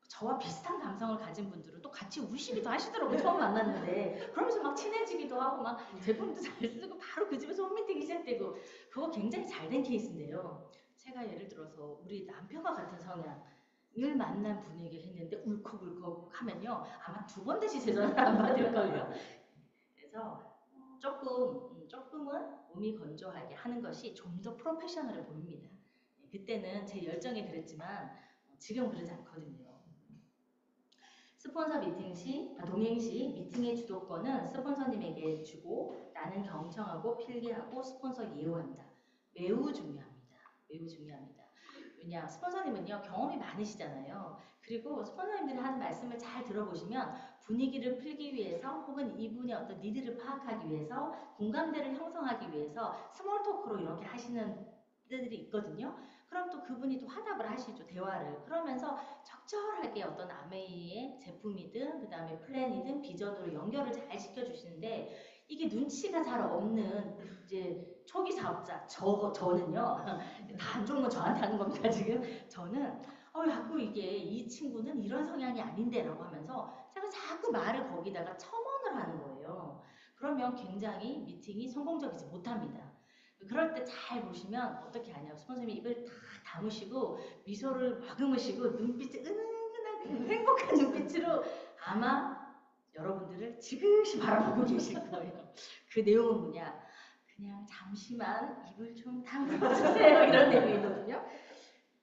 저와 비슷한 감성을 가진 분들은 또 같이 우시기도 하시더라고요. 처음 만났는데. 그러면서 막 친해지기도 하고 막 제품도 잘 쓰고 바로 그 집에서 홈미팅이 시작되고 그거 굉장히 잘 된 케이스인데요. 제가 예를 들어서 우리 남편과 같은 성향을 만난 분에게 했는데 울컥울컥 하면요. 아마 2번 다시 제 전화를 안 받을걸요. 그래서 조금은 몸이 건조하게 하는 것이 좀 더 프로페셔널해 보입니다. 그때는 제 열정에 그랬지만 지금 그러지 않거든요. 스폰서 미팅 시, 동행 시 미팅의 주도권은 스폰서님에게 주고 나는 경청하고 필기하고 스폰서 예우한다. 매우 중요합니다. 매우 중요합니다. 왜냐, 스폰서님은요 경험이 많으시잖아요. 그리고 스폰서님들이 하는 말씀을 잘 들어보시면 분위기를 풀기 위해서 혹은 이분의 어떤 니드를 파악하기 위해서 공감대를 형성하기 위해서 스몰 토크로 이렇게 하시는 들이 있거든요. 그럼 또 그분이 또 화답을 하시죠. 대화를. 그러면서 적절하게 어떤 아메이의 제품이든 그 다음에 플랜이든 비전으로 연결을 잘 시켜주시는데 이게 눈치가 잘 없는 이제 초기 사업자 저는요 다 안 좋은 건 저한테 하는 겁니다. 지금 저는 자꾸 이게 이 친구는 이런 성향이 아닌데 라고 하면서 제가 자꾸 말을 거기다가 첨언을 하는 거예요. 그러면 굉장히 미팅이 성공적이지 못합니다. 그럴 때 잘 보시면 어떻게 하냐고 스폰서님이 입을 다 다무시고 미소를 머금으시고 눈빛이 은은한 행복한 눈빛으로 아마 여러분들을 지그시 바라보고 계실 거예요. 그 내용은 뭐냐? 그냥 잠시만 입을 좀 다물어주세요. 이런 내용이거든요.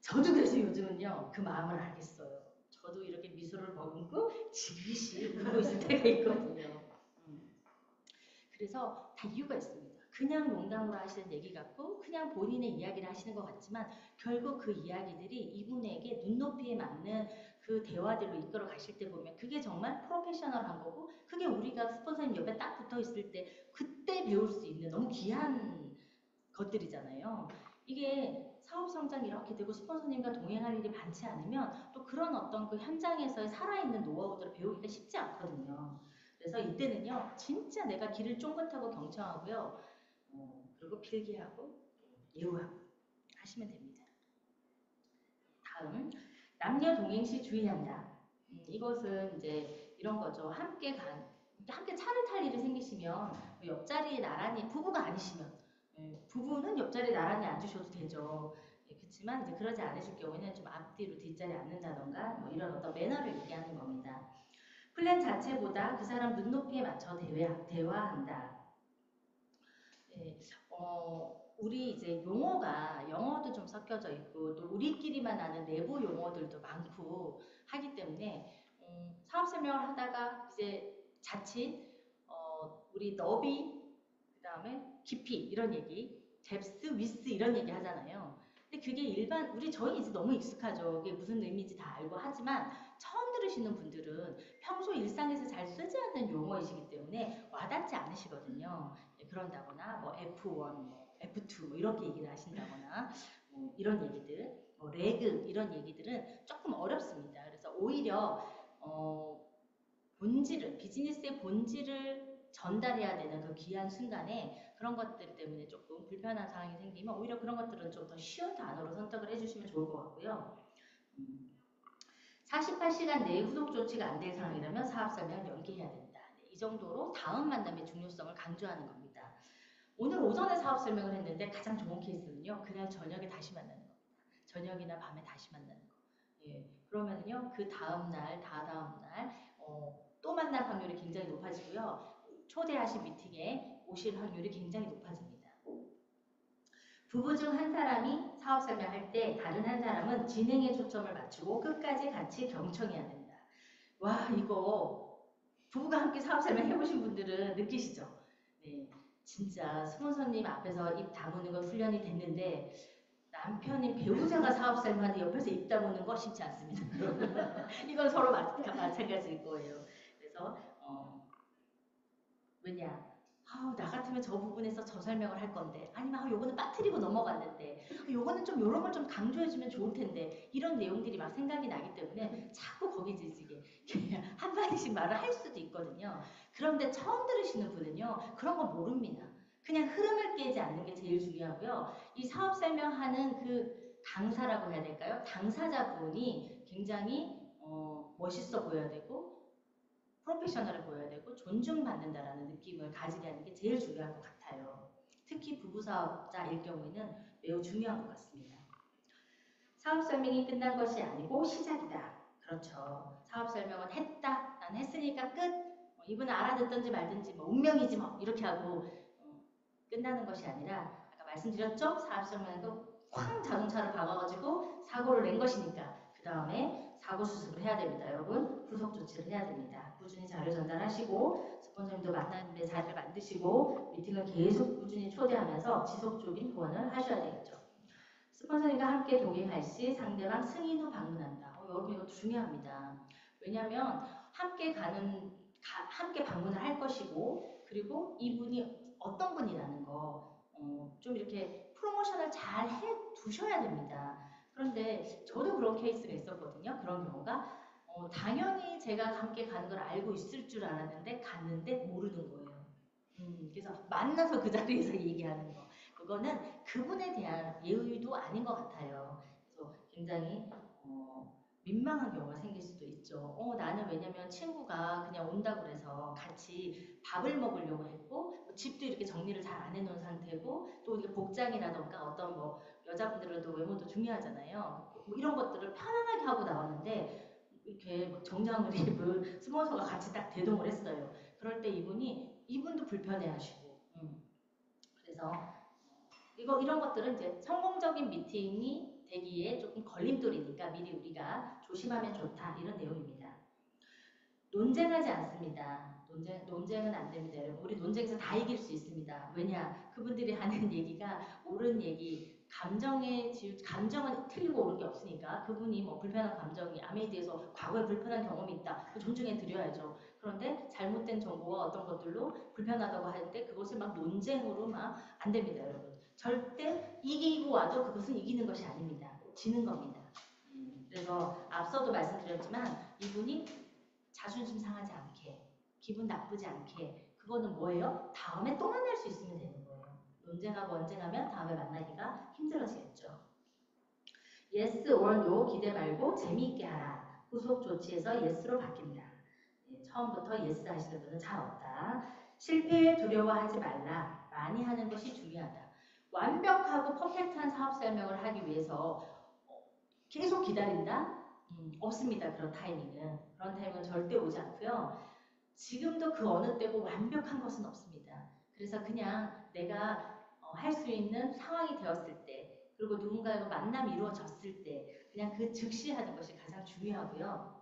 저도 그래서 요즘은요 그 마음을 알겠어요. 저도 이렇게 미소를 머금고 지그시 웃고 있을 때가 있거든요. 그래서 다 이유가 있습니다. 그냥 농담으로 하시는 얘기 같고 그냥 본인의 이야기를 하시는 것 같지만 결국 그 이야기들이 이분에게 눈높이에 맞는 그 대화들로 이끌어 가실 때 보면 그게 정말 프로페셔널한 거고 그게 우리가 스폰서님 옆에 딱 붙어 있을 때 그때 배울 수 있는 너무 귀한 것들이잖아요. 이게 사업 성장 이렇게 되고 스폰서님과 동행할 일이 많지 않으면 또 그런 어떤 그 현장에서의 살아있는 노하우들을 배우기가 쉽지 않거든요. 그래서 이때는요 진짜 내가 길을 쫑긋하고 경청하고요 그리고 필기하고 예우하고 하시면 됩니다. 다음 남녀 동행 시 주의한다. 이것은 이제 이런 거죠. 함께 차를 탈 일이 생기시면 옆자리에 나란히 부부가 아니시면 부부는 옆자리에 나란히 앉으셔도 되죠. 그렇지만 이제 그러지 않으실 경우에는 좀 앞뒤로 뒷자리에 앉는다던가 뭐 이런 어떤 매너를 얘기하는 겁니다. 플랜 자체보다 그 사람 눈높이에 맞춰 대화한다. 네, 우리 이제 용어가 영어도 좀 섞여져 있고 또 우리끼리만 아는 내부 용어들도 많고 하기 때문에 사업 설명을 하다가 이제 자칫 우리 너비 그다음에 깊이 이런 얘기, depth, width 이런 얘기 하잖아요. 근데 그게 일반 저희 이제 너무 익숙하죠. 그게 무슨 의미인지 다 알고 하지만 처음 들으시는 분들은 평소 일상에서 잘 쓰지 않는 용어이시기 때문에 와닿지 않으시거든요. 그런다거나 뭐 F1, 뭐 F2 뭐 이렇게 얘기를 하신다거나 뭐 이런 얘기들, 뭐 레그 이런 얘기들은 조금 어렵습니다. 그래서 오히려 비즈니스의 본질을 전달해야 되는 그 귀한 순간에 그런 것들 때문에 조금 불편한 상황이 생기면 오히려 그런 것들은 좀 더 쉬운 단어로 선택을 해주시면 좋을 것 같고요. 48시간 내에 후속 조치가 안 될 상황이라면 사업 설명을 연기해야 된다. 이 정도로 다음 만남의 중요성을 강조하는 겁니다. 오늘 오전에 사업 설명을 했는데 가장 좋은 케이스는요. 그날 저녁에 다시 만나는 겁니다. 저녁이나 밤에 다시 만나는 거. 예, 그러면요. 그 다음 날, 다다음 날 또 만날 확률이 굉장히 높아지고요. 초대하신 미팅에 오실 확률이 굉장히 높아집니다. 부부 중 한 사람이 사업 설명할 때 다른 한 사람은 진행에 초점을 맞추고 끝까지 같이 경청해야 된다. 와, 이거 부부가 함께 사업 설명 해보신 분들은 느끼시죠? 네, 진짜 스폰서님 앞에서 입 다무는 건 훈련이 됐는데 남편인 배우자가 사업 설명하는데 옆에서 입 다무는 거 쉽지 않습니다. 이건 서로 마찬가지일 거예요. 그래서 왜냐? 나 같으면 저 부분에서 저 설명을 할 건데 아니면 요거는 빠뜨리고 넘어갔는데 요거는 좀 요런 걸 좀 강조해주면 좋을 텐데 이런 내용들이 막 생각이 나기 때문에 자꾸 거기 지지게 한마디씩 말을 할 수도 있거든요. 그런데 처음 들으시는 분은요 그런 거 모릅니다. 그냥 흐름을 깨지 않는 게 제일 중요하고요. 이 사업 설명하는 그 강사라고 해야 될까요? 당사자분이 굉장히 멋있어 보여야 되고 프로페셔널해 보여야 되고 존중받는다라는 느낌을 가지게 하는 게 제일 중요한 것 같아요. 특히 부부 사업자일 경우에는 매우 중요한 것 같습니다. 사업 설명이 끝난 것이 아니고 시작이다. 그렇죠. 사업 설명은 했다. 난 했으니까 끝. 이분은 알아듣든지 말든지 뭐 운명이지 뭐 이렇게 하고 끝나는 것이 아니라 아까 말씀드렸죠. 사업 설명도 쾅 자동차를 박아가지고 사고를 낸 것이니까 그 다음에 사고 수습을 해야 됩니다. 여러분 후속 조치를 해야 됩니다. 꾸준히 자료 전달하시고 스폰서님도 만나는 자리를 만드시고 미팅을 계속 꾸준히 초대하면서 지속적인 후원을 하셔야 되겠죠. 스폰서님과 함께 동행할 시 상대방 승인 후 방문한다. 여러분 이것도 중요합니다. 왜냐하면 함께 방문을 할 것이고 그리고 이분이 어떤 분이라는 거 좀 이렇게 프로모션을 잘 해 두셔야 됩니다. 그런데 저도 그런 케이스가 있었거든요. 그런 경우가 당연히 제가 함께 가는 걸 알고 있을 줄 알았는데 갔는데 모르는 거예요. 그래서 만나서 그 자리에서 얘기하는 거. 그거는 그분에 대한 예의도 아닌 것 같아요. 그래서 굉장히 민망한 경우가 생길 수도 있죠. 나는 왜냐면 친구가 그냥 온다고 그래서 같이 밥을 먹으려고 했고 집도 이렇게 정리를 잘 안 해놓은 상태고 또 이게 복장이라던가 어떤 뭐 여자분들은 또 외모도 중요하잖아요. 뭐 이런 것들을 편안하게 하고 나왔는데 이렇게 정장을 입은 스폰서가 같이 딱 대동을 했어요. 그럴 때 이분도 불편해하시고 그래서 이런 것들은 이제 성공적인 미팅이 되기에 조금 걸림돌이니까 미리 우리가 조심하면 좋다 이런 내용입니다. 논쟁하지 않습니다. 논쟁은 안 됩니다. 여러분 우리 논쟁에서 다 이길 수 있습니다. 왜냐 그분들이 하는 얘기가 옳은 얘기 감정은 틀리고 옳은 게 없으니까 그분이 뭐 불편한 감정이 암에 대해서 과거에 불편한 경험이 있다 존중해 드려야죠. 그런데 잘못된 정보와 어떤 것들로 불편하다고 할 때 그것을 막 논쟁으로 막 안 됩니다. 여러분 절대 이기고 와도 그것은 이기는 것이 아닙니다. 지는 겁니다. 그래서 앞서도 말씀드렸지만 이분이 자존심 상하지 않게 기분 나쁘지 않게 그거는 뭐예요? 다음에 또 만날 수 있으면 되는 거예요. 논쟁하고 언쟁하면 다음에 만나기가 힘들어지겠죠. yes or no 기대 말고 재미있게 하라. 후속 조치에서 yes로 바뀐다. 처음부터 yes 하시는 분은 잘 없다. 실패에 두려워하지 말라. 많이 하는 것이 중요하다. 완벽하고 퍼펙트한 사업 설명을 하기 위해서 계속 기다린다? 없습니다. 그런 타이밍은. 그런 타이밍은 절대 오지 않고요. 지금도 그 어느 때고 완벽한 것은 없습니다. 그래서 그냥 내가 할 수 있는 상황이 되었을 때, 그리고 누군가와 만남이 이루어졌을 때 그냥 그 즉시 하는 것이 가장 중요하고요.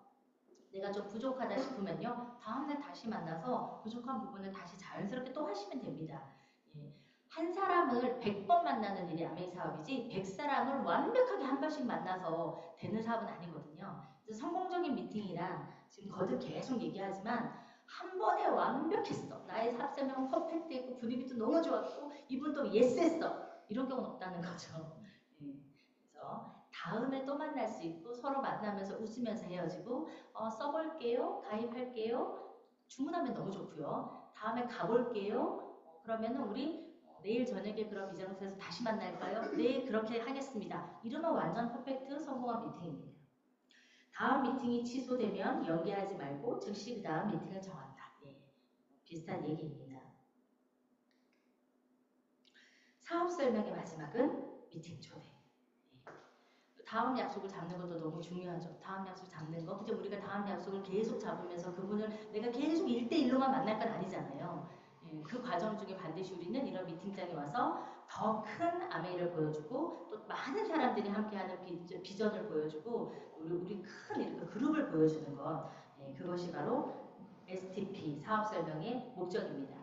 내가 좀 부족하다 싶으면요, 다음날 다시 만나서 부족한 부분을 다시 자연스럽게 또 하시면 됩니다. 예. 한 사람을 100번 만나는 일이 아메이 사업이지 100사람을 완벽하게 한 번씩 만나서 되는 사업은 아니거든요. 그래서 성공적인 미팅이란 지금 거듭 계속 얘기하지만 한 번에 완벽했어. 나의 사업 설명은 퍼펙트했고 분위기도 너무 좋았고 이분도 예스했어. 이런 경우는 없다는 거죠. 예. 그래서 다음에 또 만날 수 있고 서로 만나면서 웃으면서 헤어지고 써볼게요. 가입할게요. 주문하면 너무 좋고요. 다음에 가볼게요. 그러면은 우리 내일 저녁에 그럼 이 장소에서 다시 만날까요? 네, 그렇게 하겠습니다. 이러면 완전 퍼펙트 성공한 미팅입니다. 다음 미팅이 취소되면 연기하지 말고 즉시 그 다음 미팅을 정한다. 네, 비슷한 얘기입니다. 사업 설명의 마지막은 미팅 초대. 다음 약속을 잡는 것도 너무 중요하죠. 다음 약속 잡는 거. 근데 우리가 다음 약속을 계속 잡으면서 그분을 내가 계속 1대1로만 만날 건 아니잖아요. 그 과정 중에 반드시 우리는 이런 미팅장에 와서 더 큰 아메이를 보여주고 또 많은 사람들이 함께하는 비전을 보여주고 우리 큰 이렇게 그룹을 보여주는 것. 그것이 바로 STP 사업 설명의 목적입니다.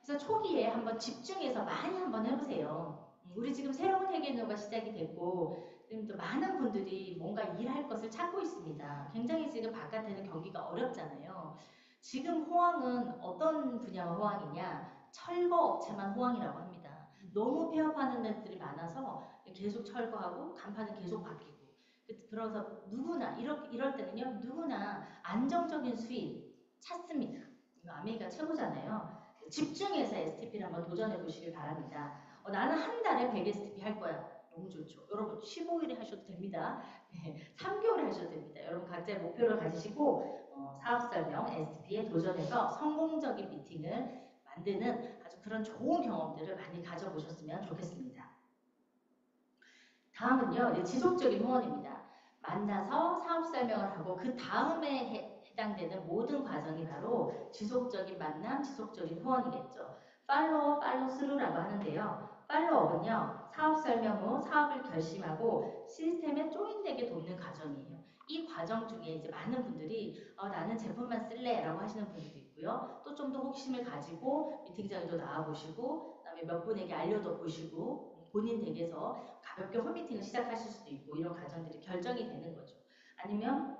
그래서 초기에 한번 집중해서 많이 한번 해보세요. 우리 지금 새로운 회계노가 시작이 됐고 지금 또 많은 분들이 뭔가 일할 것을 찾고 있습니다. 굉장히 지금 바깥에는 경기가 어렵잖아요. 지금 호황은 어떤 분야가 호황이냐? 철거 업체만 호황이라고 합니다. 너무 폐업하는 데들이 많아서 계속 철거하고 간판은 계속 바뀌고 그래서 누구나 이럴 때는요 누구나 안정적인 수입 찾습니다. 아메이가 최고잖아요. 집중해서 STP를 한번 도전해 보시길 바랍니다. 나는 한 달에 100 STP 할 거야. 너무 좋죠. 여러분 15일에 하셔도 됩니다. 3개월에 하셔도 됩니다. 여러분 각자의 목표를 가지시고 사업 설명 STP에 도전해서 성공적인 미팅을 만드는 아주 그런 좋은 경험들을 많이 가져보셨으면 좋겠습니다. 다음은요. 지속적인 후원입니다. 만나서 사업 설명을 하고 그 다음에 해당되는 모든 과정이 바로 지속적인 만남, 지속적인 후원이겠죠. 팔로워, 팔로스루라고 하는데요. 팔로업은요. 사업 설명 후 사업을 결심하고 시스템에 조인되게 돕는 과정이에요. 이 과정 중에 이제 많은 분들이 나는 제품만 쓸래 라고 하시는 분들도 있고요. 또 좀 더 호기심을 가지고 미팅장에도 나와보시고 그다음에 몇 분에게 알려도 보시고 본인 댁에서 가볍게 홈미팅을 시작하실 수도 있고 이런 과정들이 결정이 되는 거죠. 아니면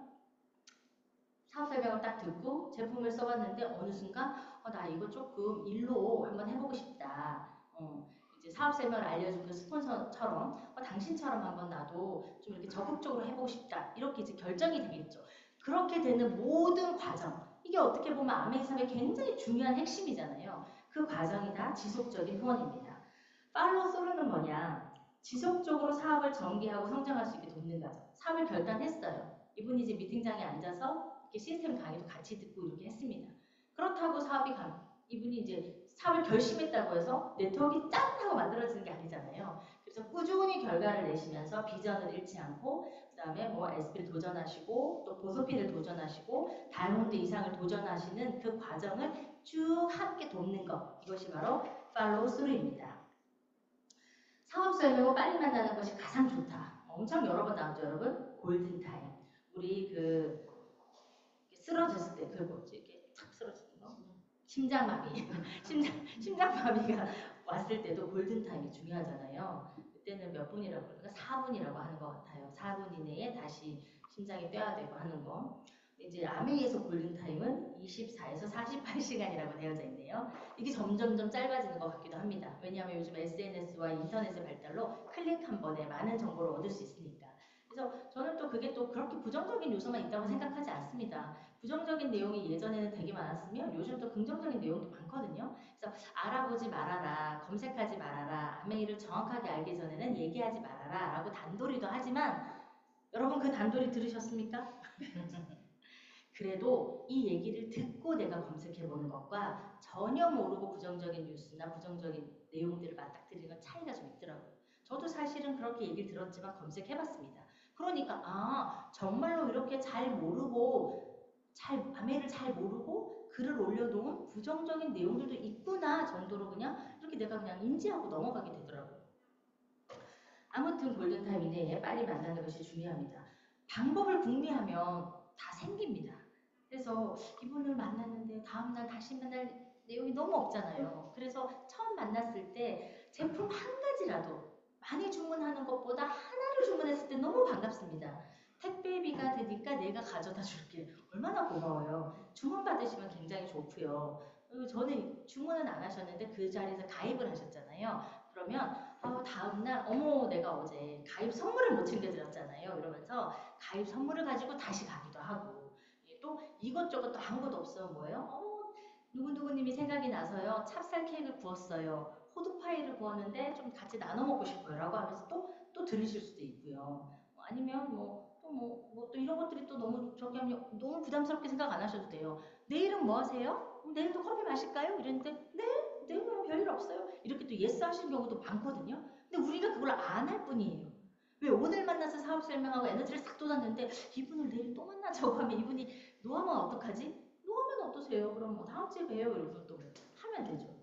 사업 설명을 딱 듣고 제품을 써봤는데 어느 순간 나 이거 조금 일로 한번 해보고 싶다. 이제 사업 설명을 알려준 그 스폰서처럼 당신처럼 한번 나도 좀 이렇게 적극적으로 해보고 싶다. 이렇게 이제 결정이 되겠죠. 그렇게 되는 모든 과정 이게 어떻게 보면 아메이삽의 굉장히 중요한 핵심이잖아요. 그 과정이 다 지속적인 후원입니다. 팔로우 스루는 뭐냐? 지속적으로 사업을 전개하고 성장할 수 있게 돕는 거죠. 사업을 결단했어요. 이분이 이제 미팅장에 앉아서 이렇게 시스템 강의도 같이 듣고 이렇게 했습니다. 그렇다고 이분이 이제 사업을 결심했다고 해서 네트워크가 짠 하고 만들어지는 게 아니잖아요. 그래서 꾸준히 결과를 내시면서 비전을 잃지 않고 그 다음에 뭐 SP를 도전하시고 또 보소피를 도전하시고 다이몬드 이상을 도전하시는 그 과정을 쭉 함께 돕는 것 이것이 바로 팔로우 스루입니다. 사업 설명 후 빨리 만나는 것이 가장 좋다. 엄청 여러 번 나왔죠, 여러분? 골든타임. 우리 쓰러졌을 때, 뭐지? 이렇게 탁 쓰러지는 거? 심장마비. 심장마비가 왔을 때도 골든타임이 중요하잖아요. 그때는 몇 분이라고 그러니까 4분이라고 하는 것 같아요. 4분 이내에 다시 심장이 뛰어야 되고 하는 거. 이제 아메이에서 골든타임은 24에서 48시간이라고 되어져 있네요. 이게 점점점 짧아지는 것 같기도 합니다. 왜냐하면 요즘 SNS와 인터넷의 발달로 클릭 한 번에 많은 정보를 얻을 수 있으니까. 그래서 저는 또 그게 또 그렇게 부정적인 요소만 있다고 생각하지 않습니다. 부정적인 내용이 예전에는 되게 많았으면 요즘 또 긍정적인 내용도 많거든요. 그래서 알아보지 말아라, 검색하지 말아라, 아메이를 정확하게 알기 전에는 얘기하지 말아라 라고 단도리도 하지만 여러분 그 단도리 들으셨습니까? 그래도 이 얘기를 듣고 내가 검색해보는 것과 전혀 모르고 부정적인 뉴스나 부정적인 내용들을 맞닥뜨리는 건 차이가 좀 있더라고요. 저도 사실은 그렇게 얘기를 들었지만 검색해봤습니다. 그러니까 정말로 이렇게 잘 모르고 아메를 잘 모르고 글을 올려놓은 부정적인 내용들도 있구나 정도로 그냥 이렇게 내가 그냥 인지하고 넘어가게 되더라고요. 아무튼 골든타임 이내에 빨리 만나는 것이 중요합니다. 방법을 궁리하면 다 생깁니다. 그래서 이분을 만났는데 다음날 다시 만날 내용이 너무 없잖아요. 그래서 처음 만났을 때 제품 한 가지라도 많이 주문하는 것보다 하나를 주문했을 때 너무 반갑습니다. 택배비가 되니까 내가 가져다 줄게. 얼마나 고마워요. 주문 받으시면 굉장히 좋고요. 저는 주문은 안 하셨는데 그 자리에서 가입을 하셨잖아요. 그러면 다음날 어머 내가 어제 가입 선물을 못 챙겨드렸잖아요. 이러면서 가입 선물을 가지고 다시 가기도 하고 또 이것저것 또 아무것도 없으면 뭐예요? 누구누구님이 생각이 나서요. 찹쌀 케이크를 구웠어요. 호두파이를 구웠는데 좀 같이 나눠 먹고 싶어요. 라고 하면서 또 들으실 수도 있고요. 아니면 또 이런 것들이 또 너무 저기 하면 너무 부담스럽게 생각 안 하셔도 돼요. 내일은 뭐 하세요? 내일도 커피 마실까요? 이랬는데 내일은 뭐 별일 없어요. 이렇게 또 예스 하시는 경우도 많거든요. 근데 우리가 그걸 안 할 뿐이에요. 왜 오늘 만나서 사업 설명하고 에너지를 싹 쏟았는데 이분을 내일 또 만나자고 하면 이분이 노하면 어떡하지? 노하면 어떠세요? 그럼 뭐 다음 주에 봬요. 이러면 또 하면 되죠.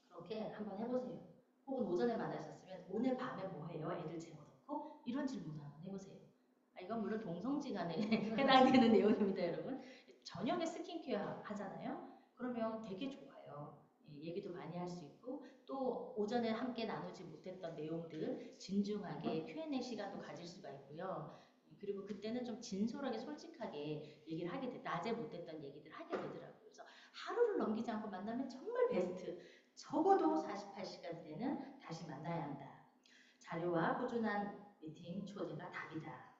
그렇게 한번 해보세요. 혹은 오전에 만나셨으면 오늘 밤에 뭐 해요? 애들 재워놓고 이런 질문 한번 해보세요. 이건 물론 동성지간에 해당되는 내용입니다, 여러분. 저녁에 스킨케어 하잖아요. 그러면 되게 좋아요. 얘기도 많이 할 수 있고 또 오전에 함께 나누지 못했던 내용들 진중하게 Q&A 시간도 가질 수가 있고요. 그리고 그때는 좀 진솔하게 솔직하게 얘기를 하게 돼. 낮에 못했던 얘기들 하게 되더라고요. 그래서 하루를 넘기지 않고 만나면 정말 베스트. 적어도 48시간 내는 다시 만나야 한다. 자료와 꾸준한 미팅 초대가 답이다.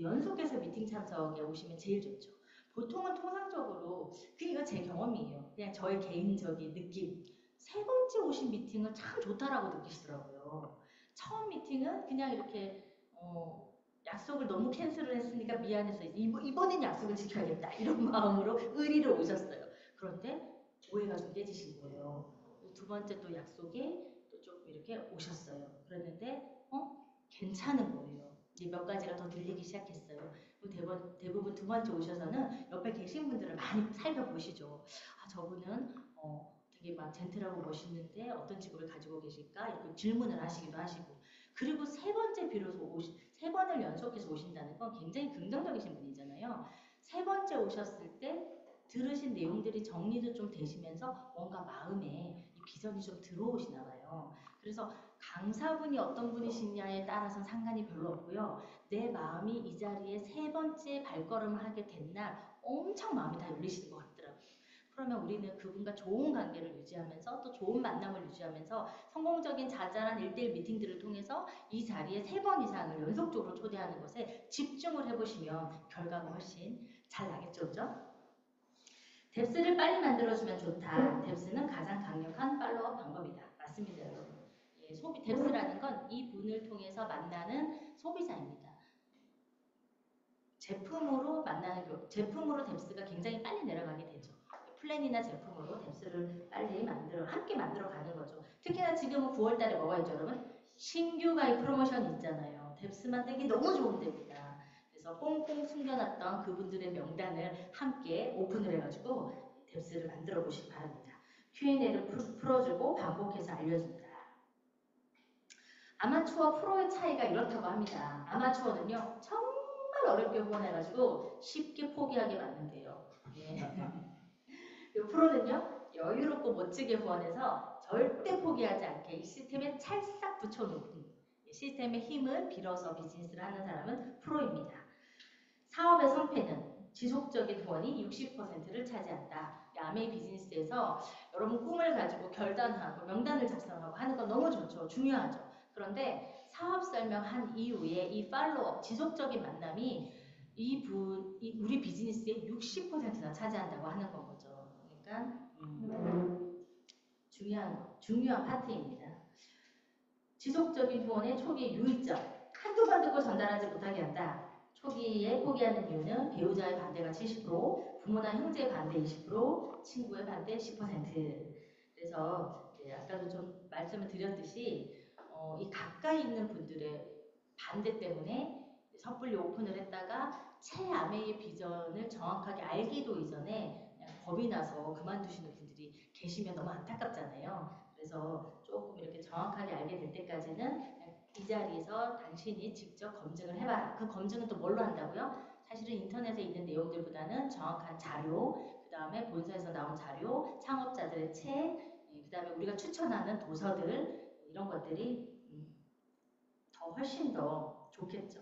연속해서 미팅 참석에 오시면 제일 좋죠. 보통은 통상적으로 이거 제 경험이에요. 그냥 저의 개인적인 느낌. 세 번째 오신 미팅은 참 좋다라고 느끼시더라고요. 처음 미팅은 그냥 이렇게 약속을 너무 캔슬을 했으니까 미안해서 이번엔 약속을 지켜야겠다 이런 마음으로 의리로 오셨어요. 그런데 오해가 좀 깨지신 거예요. 두 번째 또 약속에 또 좀 이렇게 오셨어요. 그랬는데 괜찮은 거예요. 이제 몇 가지가 더 들리기 시작했어요. 대부분 두 번째 오셔서는 옆에 계신 분들을 많이 살펴보시죠. 저분은 되게 막 젠틀하고 멋있는데 어떤 직업을 가지고 계실까? 이렇게 질문을 하시기도 하시고 그리고 세 번째 비로소 세 번을 연속해서 오신다는 건 굉장히 긍정적이신 분이잖아요. 세 번째 오셨을 때 들으신 내용들이 정리도 좀 되시면서 뭔가 마음에 이 비전이 좀 들어오시나 봐요. 그래서 강사분이 어떤 분이시냐에 따라서 상관이 별로 없고요. 내 마음이 이 자리에 세 번째 발걸음을 하게 된 날 엄청 마음이 다 열리시는 것 같더라고요. 그러면 우리는 그분과 좋은 관계를 유지하면서 또 좋은 만남을 유지하면서 성공적인 자잘한 1대1 미팅들을 통해서 이 자리에 3번 이상을 연속적으로 초대하는 것에 집중을 해보시면 결과가 훨씬 잘 나겠죠, 그죠? 뎁스를 빨리 만들어주면 좋다. 뎁스는 가장 강력한 팔로워 방법이다. 맞습니다, 여러분. 뎁스라는 건 이 분을 통해서 만나는 소비자입니다. 제품으로 뎁스가 굉장히 빨리 내려가게 되죠. 플랜이나 제품으로 뎁스를 빨리 함께 만들어가는 거죠. 특히나 지금은 9월달에 뭐가 있죠, 여러분? 신규 가입 프로모션이 있잖아요. 뎁스 만들기 너무 좋은 때입니다. 그래서 꽁꽁 숨겨놨던 그분들의 명단을 함께 오픈을 해가지고 뎁스를 만들어 보시기 바랍니다. Q&A를 풀어주고 반복해서 알려줍니다. 아마추어 프로의 차이가 이렇다고 합니다. 아마추어는요 정말 어렵게 후원해가지고 쉽게 포기하게 만든대요. 프로는요 여유롭고 멋지게 후원해서 절대 포기하지 않게 이 시스템에 찰싹 붙여놓은 시스템의 힘을 빌어서 비즈니스를 하는 사람은 프로입니다. 사업의 성패는 지속적인 후원이 60%를 차지한다. 아메이 비즈니스에서 여러분 꿈을 가지고 결단하고 명단을 작성하고 하는 건 너무 좋죠. 중요하죠. 그런데 사업 설명한 이후에 이 팔로업, 지속적인 만남이 우리 비즈니스의 60%나 차지한다고 하는 거죠. 그러니까 중요한 파트입니다. 지속적인 후원의 초기 유의점. 한두 번 듣고 전달하지 못하게 한다. 초기에 포기하는 이유는 배우자의 반대가 70%, 부모나 형제의 반대 20%, 친구의 반대 10%. 그래서 아까도 좀 말씀을 드렸듯이 이 가까이 있는 분들의 반대 때문에 섣불리 오픈을 했다가 최아메이의 비전을 정확하게 알기도 이전에 그냥 겁이 나서 그만두시는 분들이 계시면 너무 안타깝잖아요. 그래서 조금 이렇게 정확하게 알게 될 때까지는 이 자리에서 당신이 직접 검증을 해봐라. 그 검증은 또 뭘로 한다고요? 사실은 인터넷에 있는 내용들보다는 정확한 자료, 그 다음에 본사에서 나온 자료, 창업자들의 책, 그 다음에 우리가 추천하는 도서들 이런 것들이 더 훨씬 더 좋겠죠.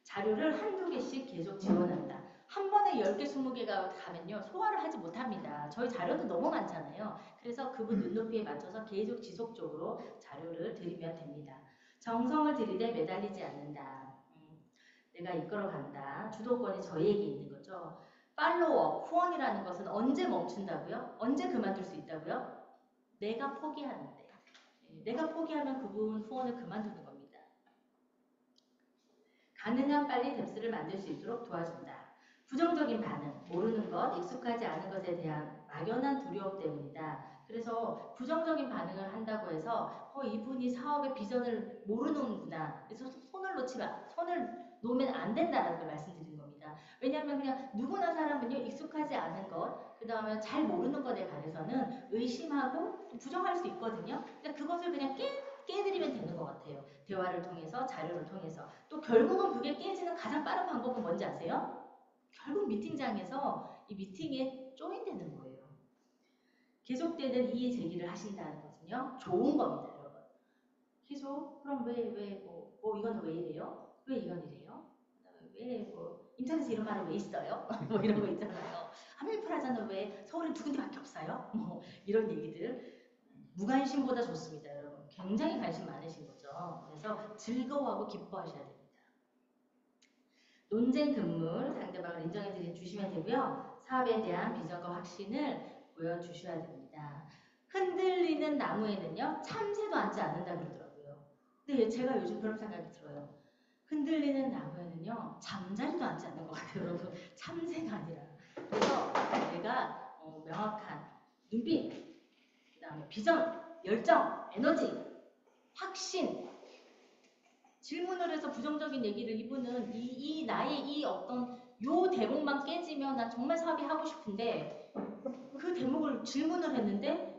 자료를 한두 개씩 계속 지원한다. 한 번에 10개, 20개가 가면요. 소화를 하지 못합니다. 저희 자료도 너무 많잖아요. 그래서 그분 눈높이에 맞춰서 계속 지속적으로 자료를 드리면 됩니다. 정성을 들이되 매달리지 않는다. 내가 이끌어간다. 주도권이 저에게 있는 거죠. 팔로워, 후원이라는 것은 언제 멈춘다고요? 언제 그만둘 수 있다고요? 내가 포기하는데. 내가 포기하면 그분 후원을 그만두는 겁니다. 가능한 빨리 뎁스를 만들 수 있도록 도와준다. 부정적인 반응, 모르는 것, 익숙하지 않은 것에 대한 막연한 두려움 때문이다. 그래서 부정적인 반응을 한다고 해서 이분이 사업의 비전을 모르는구나. 그래서 손을 놓으면 안 된다는 걸 말씀드리는 겁니다. 왜냐하면 그냥 누구나 사람은요 익숙하지 않은 것, 그 다음에 잘 모르는 것에 관해서는 의심하고 부정할 수 있거든요. 근데 그것을 그냥 깨드리면 되는 것 같아요. 대화를 통해서, 자료를 통해서. 또 결국은 그게 깨지는 가장 빠른 방법은 뭔지 아세요? 결국 미팅장에서 이 미팅에 조인되는 거예요. 계속되는 이의 제기를 하신다는 것은요. 좋은 겁니다, 여러분. 계속 그럼 이건 왜 이래요? 왜 이건 이래요? 인터넷에 이런 말은 왜 있어요? 이런 거 있잖아요. 아메리카노는 왜 서울에 두 군데밖에 없어요? 이런 얘기들. 무관심보다 좋습니다, 여러분. 굉장히 관심 많으신 거죠. 그래서 즐거워하고 기뻐하셔야 됩니다. 논쟁 근물, 상대방을 인정해 주시면 되고요. 사업에 대한 비전과 확신을 보여주셔야 됩니다. 흔들리는 나무에는요, 참새도 앉지 않는다 그러더라고요. 근데 제가 요즘 그런 생각이 들어요. 흔들리는 나무에는요, 잠자리도 앉지 않는 것 같아요, 여러분. 참새가 아니라. 그래서 내가 명확한 눈빛, 그 다음에 비전, 열정, 에너지, 확신, 질문을 해서 부정적인 얘기를 이분은 나의 이 어떤 요 대목만 깨지면 난 정말 사업이 하고 싶은데 그 대목을 질문을 했는데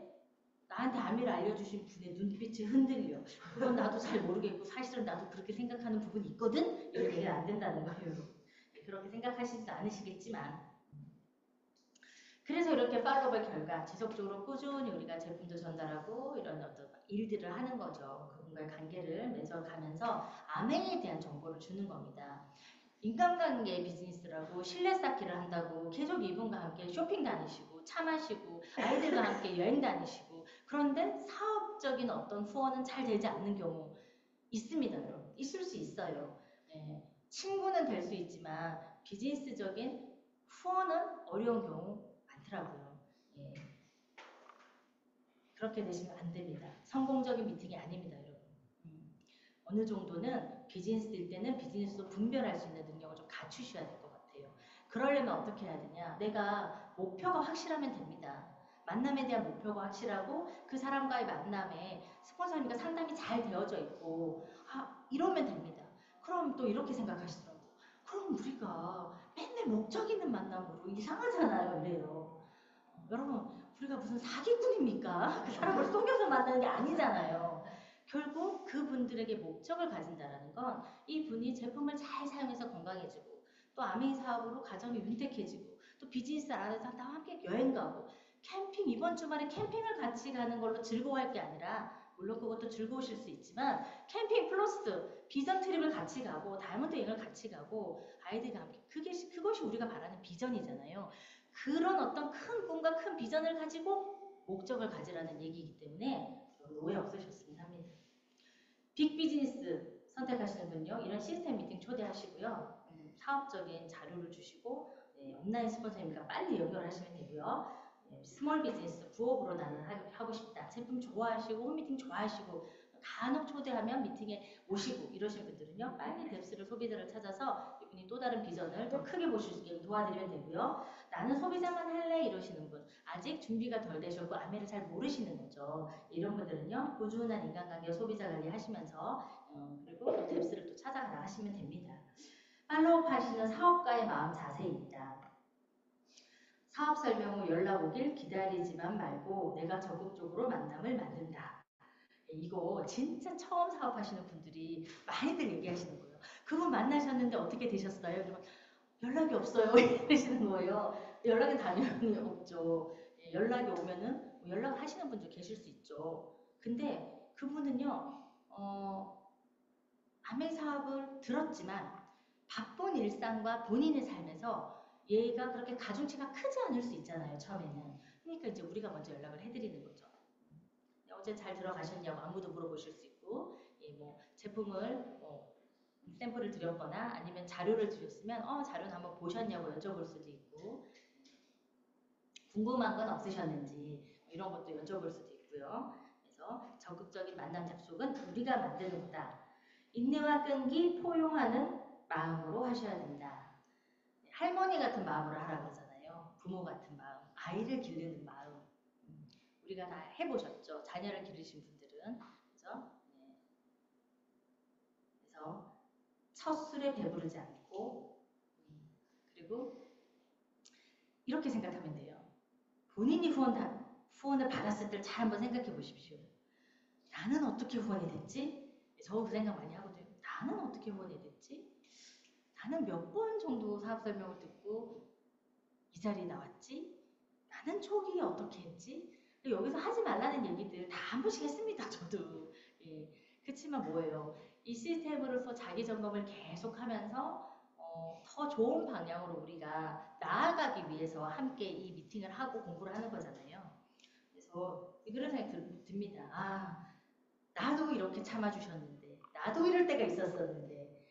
나한테 아미를 알려주신 분의 눈빛이 흔들려. 그건 나도 잘 모르겠고 사실은 나도 그렇게 생각하는 부분이 있거든? 이런 얘기가 안 된다는 거예요. 그렇게 생각하시지도 않으시겠지만 그래서 이렇게 팔로우의 결과 지속적으로 꾸준히 우리가 제품도 전달하고 이런 어떤 일들을 하는 거죠. 그분과의 관계를 맺어가면서 아멘에 대한 정보를 주는 겁니다. 인간관계 비즈니스라고 신뢰 쌓기를 한다고 계속 이분과 함께 쇼핑 다니시고 차 마시고 아이들과 함께 여행 다니시고 그런데 사업적인 어떤 후원은 잘 되지 않는 경우 있습니다. 여러분. 있을 수 있어요. 네. 친구는 될 수 있지만 비즈니스적인 후원은 어려운 경우 많더라고요. 예. 그렇게 되시면 안 됩니다. 성공적인 미팅이 아닙니다, 여러분. 어느 정도는 비즈니스일 때는 비즈니스도 분별할 수 있는 능력을 좀 갖추셔야 될 것 같아요. 그러려면 어떻게 해야 되냐? 내가 목표가 확실하면 됩니다. 만남에 대한 목표가 확실하고 그 사람과의 만남에 스폰서님과 상담이 잘 되어져 있고 이러면 됩니다. 그럼 또 이렇게 생각하시더라고요. 그럼 우리가 맨날 목적 있는 만남으로 이상하잖아요. 이래요. 여러분 우리가 무슨 사기꾼입니까? 그 사람을 속여서 만나는 게 아니잖아요. 결국 그분들에게 목적을 가진다는 건 이분이 제품을 잘 사용해서 건강해지고 또 아메이 사업으로 가정이 윤택해지고 또 비즈니스 안에서 나와 함께 여행 가고 캠핑 이번 주말에 캠핑을 같이 가는 걸로 즐거워할 게 아니라 물론 그것도 즐거우실 수 있지만 캠핑 플러스 비전 트립을 같이 가고 다이아몬드 여행을 같이 가고 아이들과 함께 그것이 우리가 바라는 비전이잖아요. 그런 어떤 큰 꿈과 큰 비전을 가지고 목적을 가지라는 얘기이기 때문에 오해 없으셨으면 합니다. 빅 비즈니스 선택하시는 분요. 이런 시스템 미팅 초대하시고요. 사업적인 자료를 주시고 온라인 스폰서님과 빨리 연결하시면 되고요. 스몰 비즈니스 부업으로 나는 하고 싶다. 제품 좋아하시고 홈미팅 좋아하시고 간혹 초대하면 미팅에 오시고 이러신 분들은요. 빨리 뎁스를 소비자를 찾아서 이분이 또 다른 비전을 더 크게 보실 수 있게 도와드리면 되고요. 나는 소비자만 할래 이러시는 분 아직 준비가 덜 되셨고 아메를 잘 모르시는 거죠. 이런 분들은요. 꾸준한 인간관계 소비자 관리 하시면서 그리고 또 뎁스를 또 찾아가 하시면 됩니다. 팔로우 하시는 사업가의 마음 자세입니다. 사업 설명 후 연락 오길 기다리지만 말고 내가 적극적으로 만남을 만든다. 이거 진짜 처음 사업하시는 분들이 많이들 얘기하시는 거예요. 그분 만나셨는데 어떻게 되셨어요? 그러면 연락이 없어요. 이러시는 거예요. 연락이 당연히 없죠. 연락이 오면은 뭐 연락을 하시는 분도 계실 수 있죠. 근데 그분은요, 아메 사업을 들었지만 바쁜 일상과 본인의 삶에서 얘가 그렇게 가중치가 크지 않을 수 있잖아요, 처음에는. 그러니까 이제 우리가 먼저 연락을 해드리는 거죠. 어제 잘 들어가셨냐고 안부도 물어보실 수 있고, 뭐 제품을 뭐 샘플을 드렸거나 아니면 자료를 드렸으면 자료는 한번 보셨냐고 여쭤볼 수도 있고, 궁금한 건 없으셨는지 이런 것도 여쭤볼 수도 있고요. 그래서 적극적인 만남 접촉은 우리가 만드는 거다. 인내와 끈기 포용하는 마음으로 하셔야 된다. 할머니 같은 마음으로 하라고 하잖아요. 부모 같은 마음, 아이를 기르는 마음. 우리가 다 해보셨죠. 자녀를 기르신 분들은. 그죠? 네. 그래서 첫 술에 배부르지 않고, 그리고 이렇게 생각하면 돼요. 본인이 후원을 받았을 때를 잘 한번 생각해 보십시오. 나는 어떻게 후원이 됐지? 저 그 생각 많이 하거든요. 나는 어떻게 후원이 됐지? 나는 몇 번 정도 사업 설명을 듣고 이 자리에 나왔지? 나는 초기에 어떻게 했지? 여기서 하지 말라는 얘기들 다 한 번씩 했습니다. 저도. 예. 그렇지만 뭐예요? 이 시스템으로서 자기 점검을 계속하면서 더 좋은 방향으로 우리가 나아가기 위해서 함께 이 미팅을 하고 공부를 하는 거잖아요. 그래서 그런 생각이 듭니다. 아, 나도 이렇게 참아주셨는데, 나도 이럴 때가 있었었는데,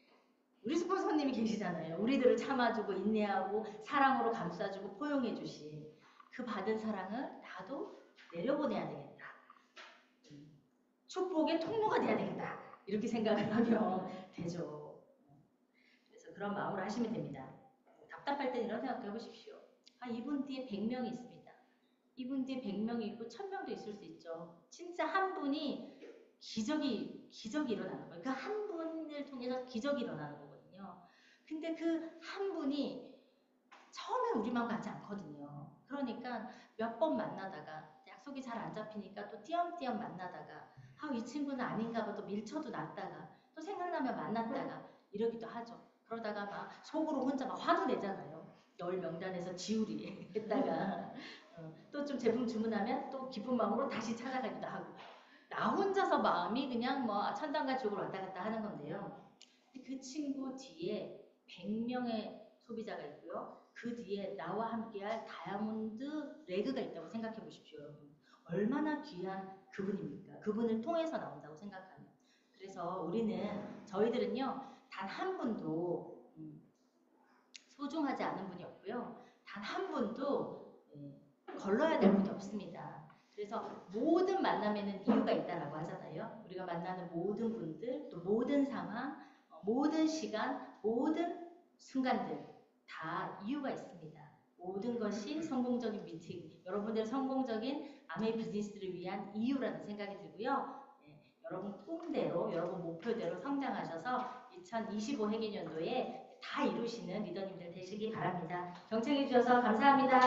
우리 스폰서님이 계시잖아요. 우리들을 참아주고 인내하고 사랑으로 감싸주고 포용해주신 그 받은 사랑을 나도 내려보내야 되겠다. 축복의 통로가 돼야 되겠다. 이렇게 생각을 하면 되죠. 그래서 그런 마음으로 하시면 됩니다. 답답할 때는 이런 생각도 해보십시오. 아, 이분 뒤에 100명이 있습니다. 이분 뒤에 100명이 있고 1000명도 있을 수 있죠. 진짜 한 분이 기적이 일어나는 거예요. 그 한 분을 통해서 기적이 일어나는 거거든요. 근데 그 한 분이 처음엔 우리만 같지 않거든요. 그러니까 몇 번 만나다가 약속이 잘 안 잡히니까 또 띄엄띄엄 만나다가 이 친구는 아닌가 봐 또 밀쳐도 놨다가 또 생각나면 만났다가 이러기도 하죠. 그러다가 막 속으로 혼자 막 화도 내잖아요. 널 명단에서 지우리 했다가 또 좀 제품 주문하면 또 기쁜 마음으로 다시 찾아가기도 하고 나 혼자서 마음이 그냥 뭐 천당과 지옥을 왔다 갔다 하는 건데요. 그 친구 뒤에 100명의 소비자가 있고요. 그 뒤에 나와 함께할 다이아몬드 레그가 있다고 생각해 보십시오, 여러분. 얼마나 귀한 그분입니까? 그분을 통해서 나온다고 생각하면. 그래서 저희들은요, 단 한 분도 소중하지 않은 분이 없고요. 단 한 분도 걸러야 될 분이 없습니다. 그래서 모든 만남에는 이유가 있다라고 하잖아요. 우리가 만나는 모든 분들, 또 모든 상황, 모든 시간, 모든 순간들 다 이유가 있습니다. 모든 것이 성공적인 미팅, 여러분들의 성공적인 아메 비즈니스를 위한 이유라는 생각이 들고요. 여러분 꿈대로, 여러분 목표대로 성장하셔서 2025 회계년도에 다 이루시는 리더님들 되시기 바랍니다. 경청해 주셔서 감사합니다.